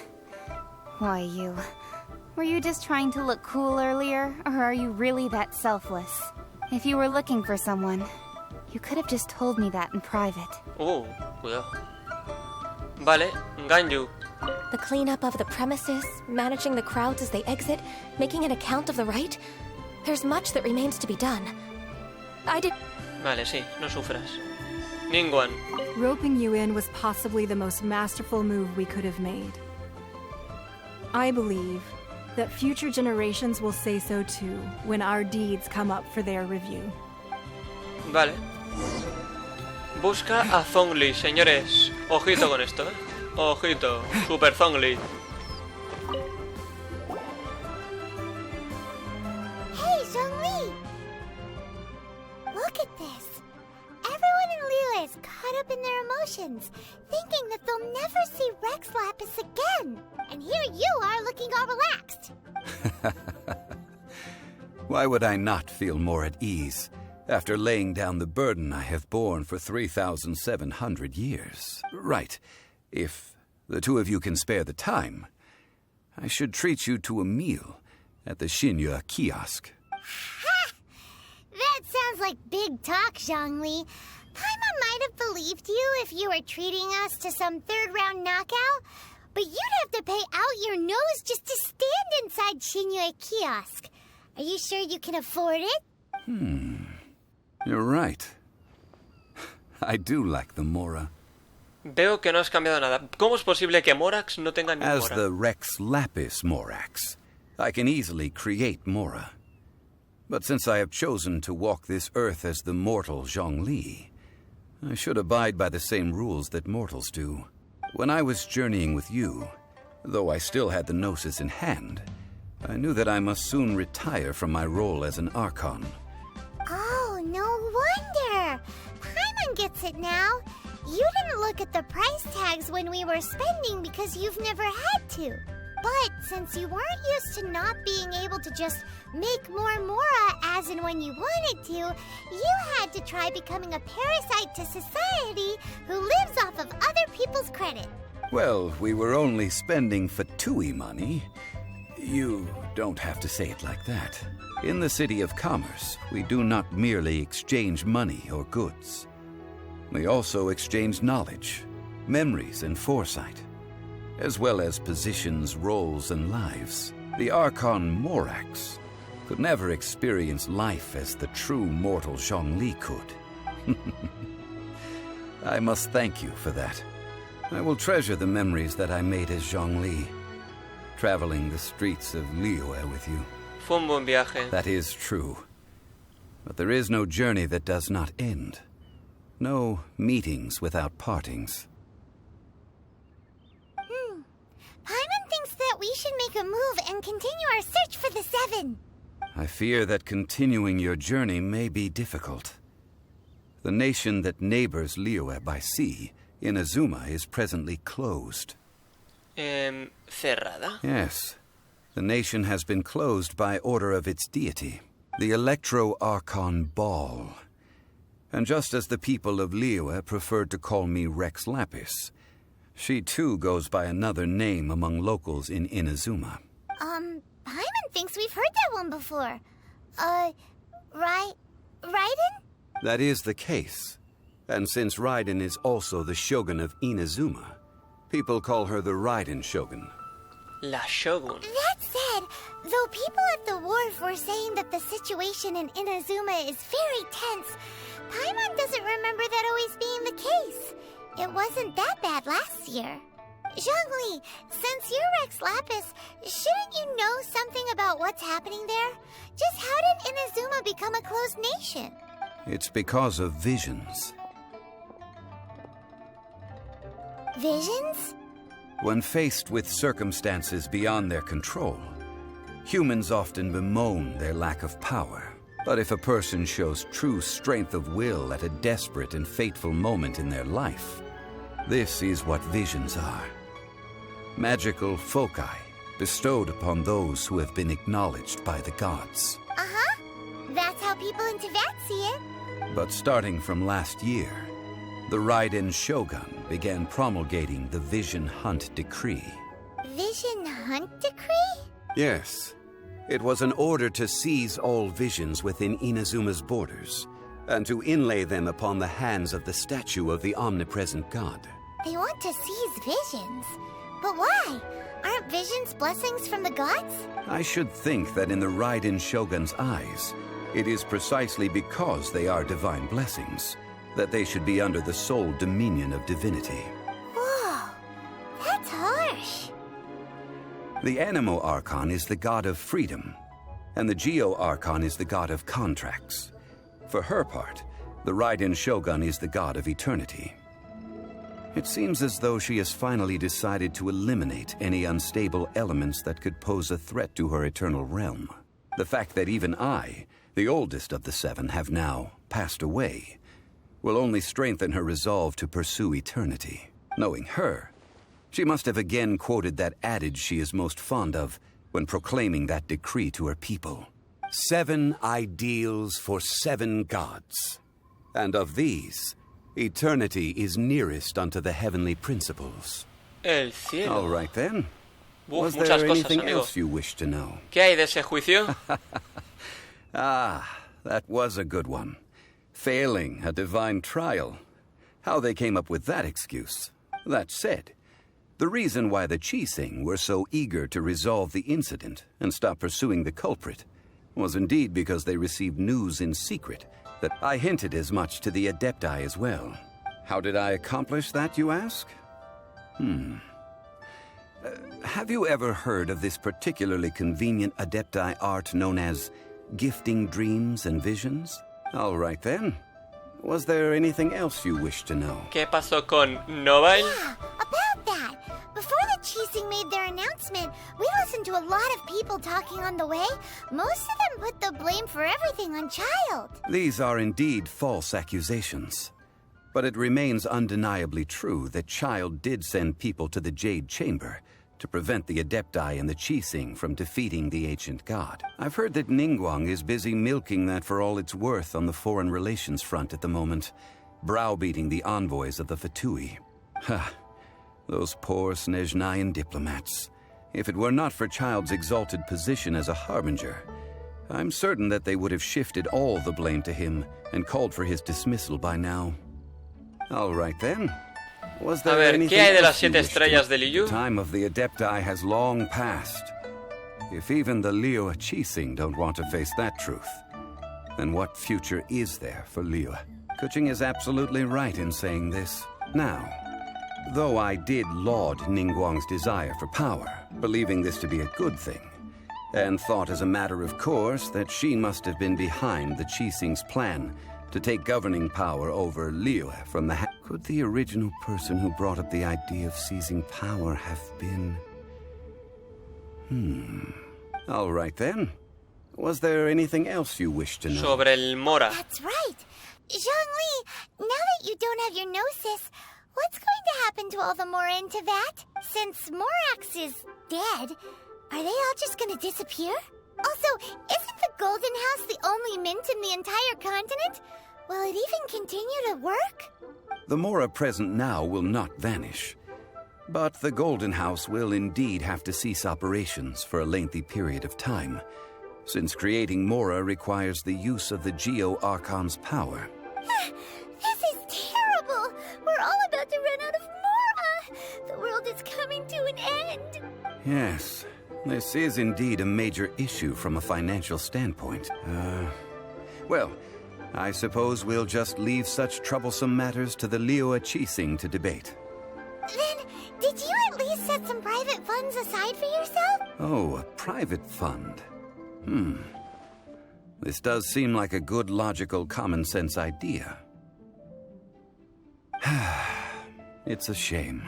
Why, you? Were you just trying to look cool earlier, or are you really that selfless? If you were looking for someone, you could have just told me that in private. Cuidado. Vale, Ganyu. The cleanup of the premises, managing the crowds as they exit, making an account of the rite. There's much that remains to be done. Vale, sí, no sufras. Ningguang. Roping you in was possibly the most masterful move we could have made. I believe that future generations will say so too when our deeds come up for their review. Vale. Busca a Zhongli, señores. Ojito con esto, ¿eh? Ojito. Super Zhongli. Hey, Zhongli! Look at this. Everyone in Liyue is caught up in their emotions, thinking that they'll never see Rex Lapis again. And here you are looking all relaxed. Why would I not feel more at ease after laying down the burden I have borne for 3,700 years? Right. If the two of you can spare the time, I should treat you to a meal at the Xinyue kiosk. Ha! That sounds like big talk, Zhongli. Paimon might have believed you if you were treating us to some third-round knockout, but you'd have to pay out your nose just to stand inside Xinyue kiosk. Are you sure you can afford it? You're right. I do like the Mora. Veo que no has cambiado nada. ¿Cómo es posible que Morax no tenga ni As Mora? the Rex Lapis Morax, I can easily create Mora. But since I have chosen to walk this earth as the mortal Zhongli, I should abide by the same rules that mortals do. When I was journeying with you, though I still had the Gnosis in hand, I knew that I must soon retire from my role as an Archon. Oh, no wonder! Paimon gets it now. You didn't look at the price tags when we were spending because you've never had to. But since you weren't used to not being able to just make more Mora as and when you wanted to, you had to try becoming a parasite to society who lives off of other people's credit. Well, we were only spending Fatui money. You don't have to say it like that. In the City of Commerce, we do not merely exchange money or goods. We also exchange knowledge, memories, and foresight, as well as positions, roles, and lives. The Archon Morax could never experience life as the true mortal Zhongli could. I must thank you for that. I will treasure the memories that I made as Zhongli, traveling the streets of Liyue with you. Fue un buen viaje. That is true. But there is no journey that does not end. No meetings without partings. Paimon thinks that we should make a move and continue our search for the Seven. I fear that continuing your journey may be difficult. The nation that neighbors Liyue by sea, Inazuma, is presently closed. Cerrada? Yes. The nation has been closed by order of its deity, the Electro-Archon Ball. And just as the people of Liyue preferred to call me Rex Lapis, she too goes by another name among locals in Inazuma. Paimon thinks we've heard that one before. Raiden? That is the case. And since Raiden is also the Shogun of Inazuma, people call her the Raiden Shogun. La Shogun. That said, though people at the wharf were saying that the situation in Inazuma is very tense, Paimon doesn't remember that always being the case. It wasn't that bad last year. Zhongli, since you're Rex Lapis, shouldn't you know something about what's happening there? Just how did Inazuma become a closed nation? It's because of visions. Visions? When faced with circumstances beyond their control, humans often bemoan their lack of power. But if a person shows true strength of will at a desperate and fateful moment in their life, this is what visions are. Magical foci bestowed upon those who have been acknowledged by the gods. Uh-huh. That's how people in Tibet see it. But starting from last year, the Raiden Shogun began promulgating the Vision Hunt Decree. Vision Hunt Decree? Yes. It was an order to seize all visions within Inazuma's borders, and to inlay them upon the hands of the statue of the omnipresent god. They want to seize visions. But why? Aren't visions blessings from the gods? I should think that in the Raiden Shogun's eyes, it is precisely because they are divine blessings that they should be under the sole dominion of divinity. Whoa, that's harsh. The Anemo Archon is the god of freedom, and the Geo Archon is the god of contracts. For her part, the Raiden Shogun is the god of eternity. It seems as though she has finally decided to eliminate any unstable elements that could pose a threat to her eternal realm. The fact that even I, the oldest of the seven, have now passed away, will only strengthen her resolve to pursue eternity. Knowing her, she must have again quoted that adage she is most fond of when proclaiming that decree to her people. 7 ideals for 7 gods. And of these, eternity is nearest unto the heavenly principles. El cielo. All right then. Was muchas there cosas, anything amigo. else you wish to know? ¿Qué hay de ese juicio? That was a good one. Failing a divine trial. How they came up with that excuse. That said, the reason why the Qixing were so eager to resolve the incident and stop pursuing the culprit was indeed because they received news in secret that I hinted as much to the Adepti as well. How did I accomplish that, you ask? Have you ever heard of this particularly convenient Adepti art known as gifting dreams and visions? All right then. Was there anything else you wish to know? ¿Qué pasó con Nova? Yeah, about that. Before the Chising made their announcement, we listened to a lot of people talking on the way. Most of them put the blame for everything on Child. These are indeed false accusations. But it remains undeniably true that Child did send people to the Jade Chamber to prevent the Adepti and the Chising from defeating the ancient god. I've heard that Ningguang is busy milking that for all it's worth on the foreign relations front at the moment, browbeating the envoys of the Fatui. Ha! Those poor Snezhnayan diplomats. If it were not for Child's exalted position as a harbinger, I'm certain that they would have shifted all the blame to him and called for his dismissal by now. All right then. Was there anything ¿qué hay de las else you 7 wished to- estrellas de Liu? The time of the Adepti has long passed. If even the Liyue Chising don't want to face that truth, then what future is there for Liyue? Kuching is absolutely right in saying this. Now, though I did laud Ningguang's desire for power, believing this to be a good thing, and thought as a matter of course that she must have been behind the Chising's plan to take governing power over Liyue from the Could the original person who brought up the idea of seizing power have been... All right then. Was there anything else you wish to know? Sobre el Mora. That's right. Zhongli, now that you don't have your gnosis, what's going to happen to all the Mora in Teyvat? Since Morax is dead, are they all just going to disappear? Also, isn't the Golden House the only mint in the entire continent? Will it even continue to work? The Mora present now will not vanish. But the Golden House will indeed have to cease operations for a lengthy period of time, since creating Mora requires the use of the Geo-Archon's power. This is terrible! We're all about to run out of Mora! The world is coming to an end! Yes, this is indeed a major issue from a financial standpoint. Well, I suppose we'll just leave such troublesome matters to the Liyue Chising to debate. Then, did you at least set some private funds aside for yourself? Oh, a private fund. This does seem like a good, logical, common-sense idea. It's a shame.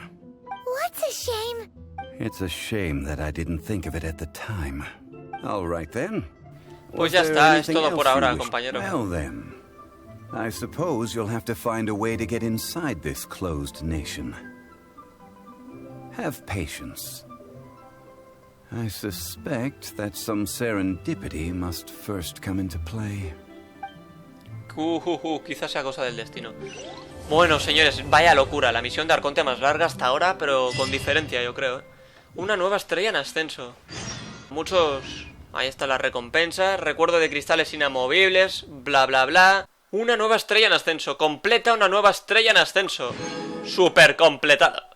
What's a shame? It's a shame that I didn't think of it at the time. All right then. Pues ya está, es todo por ahora, compañero. Well then, I suppose you'll have to find a way to get inside this closed nation. Have patience. I suspect that some serendipity must first come into play. Quizás sea cosa del destino. Bueno, señores, vaya locura. La misión de Arconte más larga hasta ahora, pero con diferencia, yo creo. Una nueva estrella en ascenso. Muchos... Ahí está la recompensa. Recuerdo de cristales inamovibles. Bla, bla, bla. Una nueva estrella en ascenso. Completa una nueva estrella en ascenso. Super completada.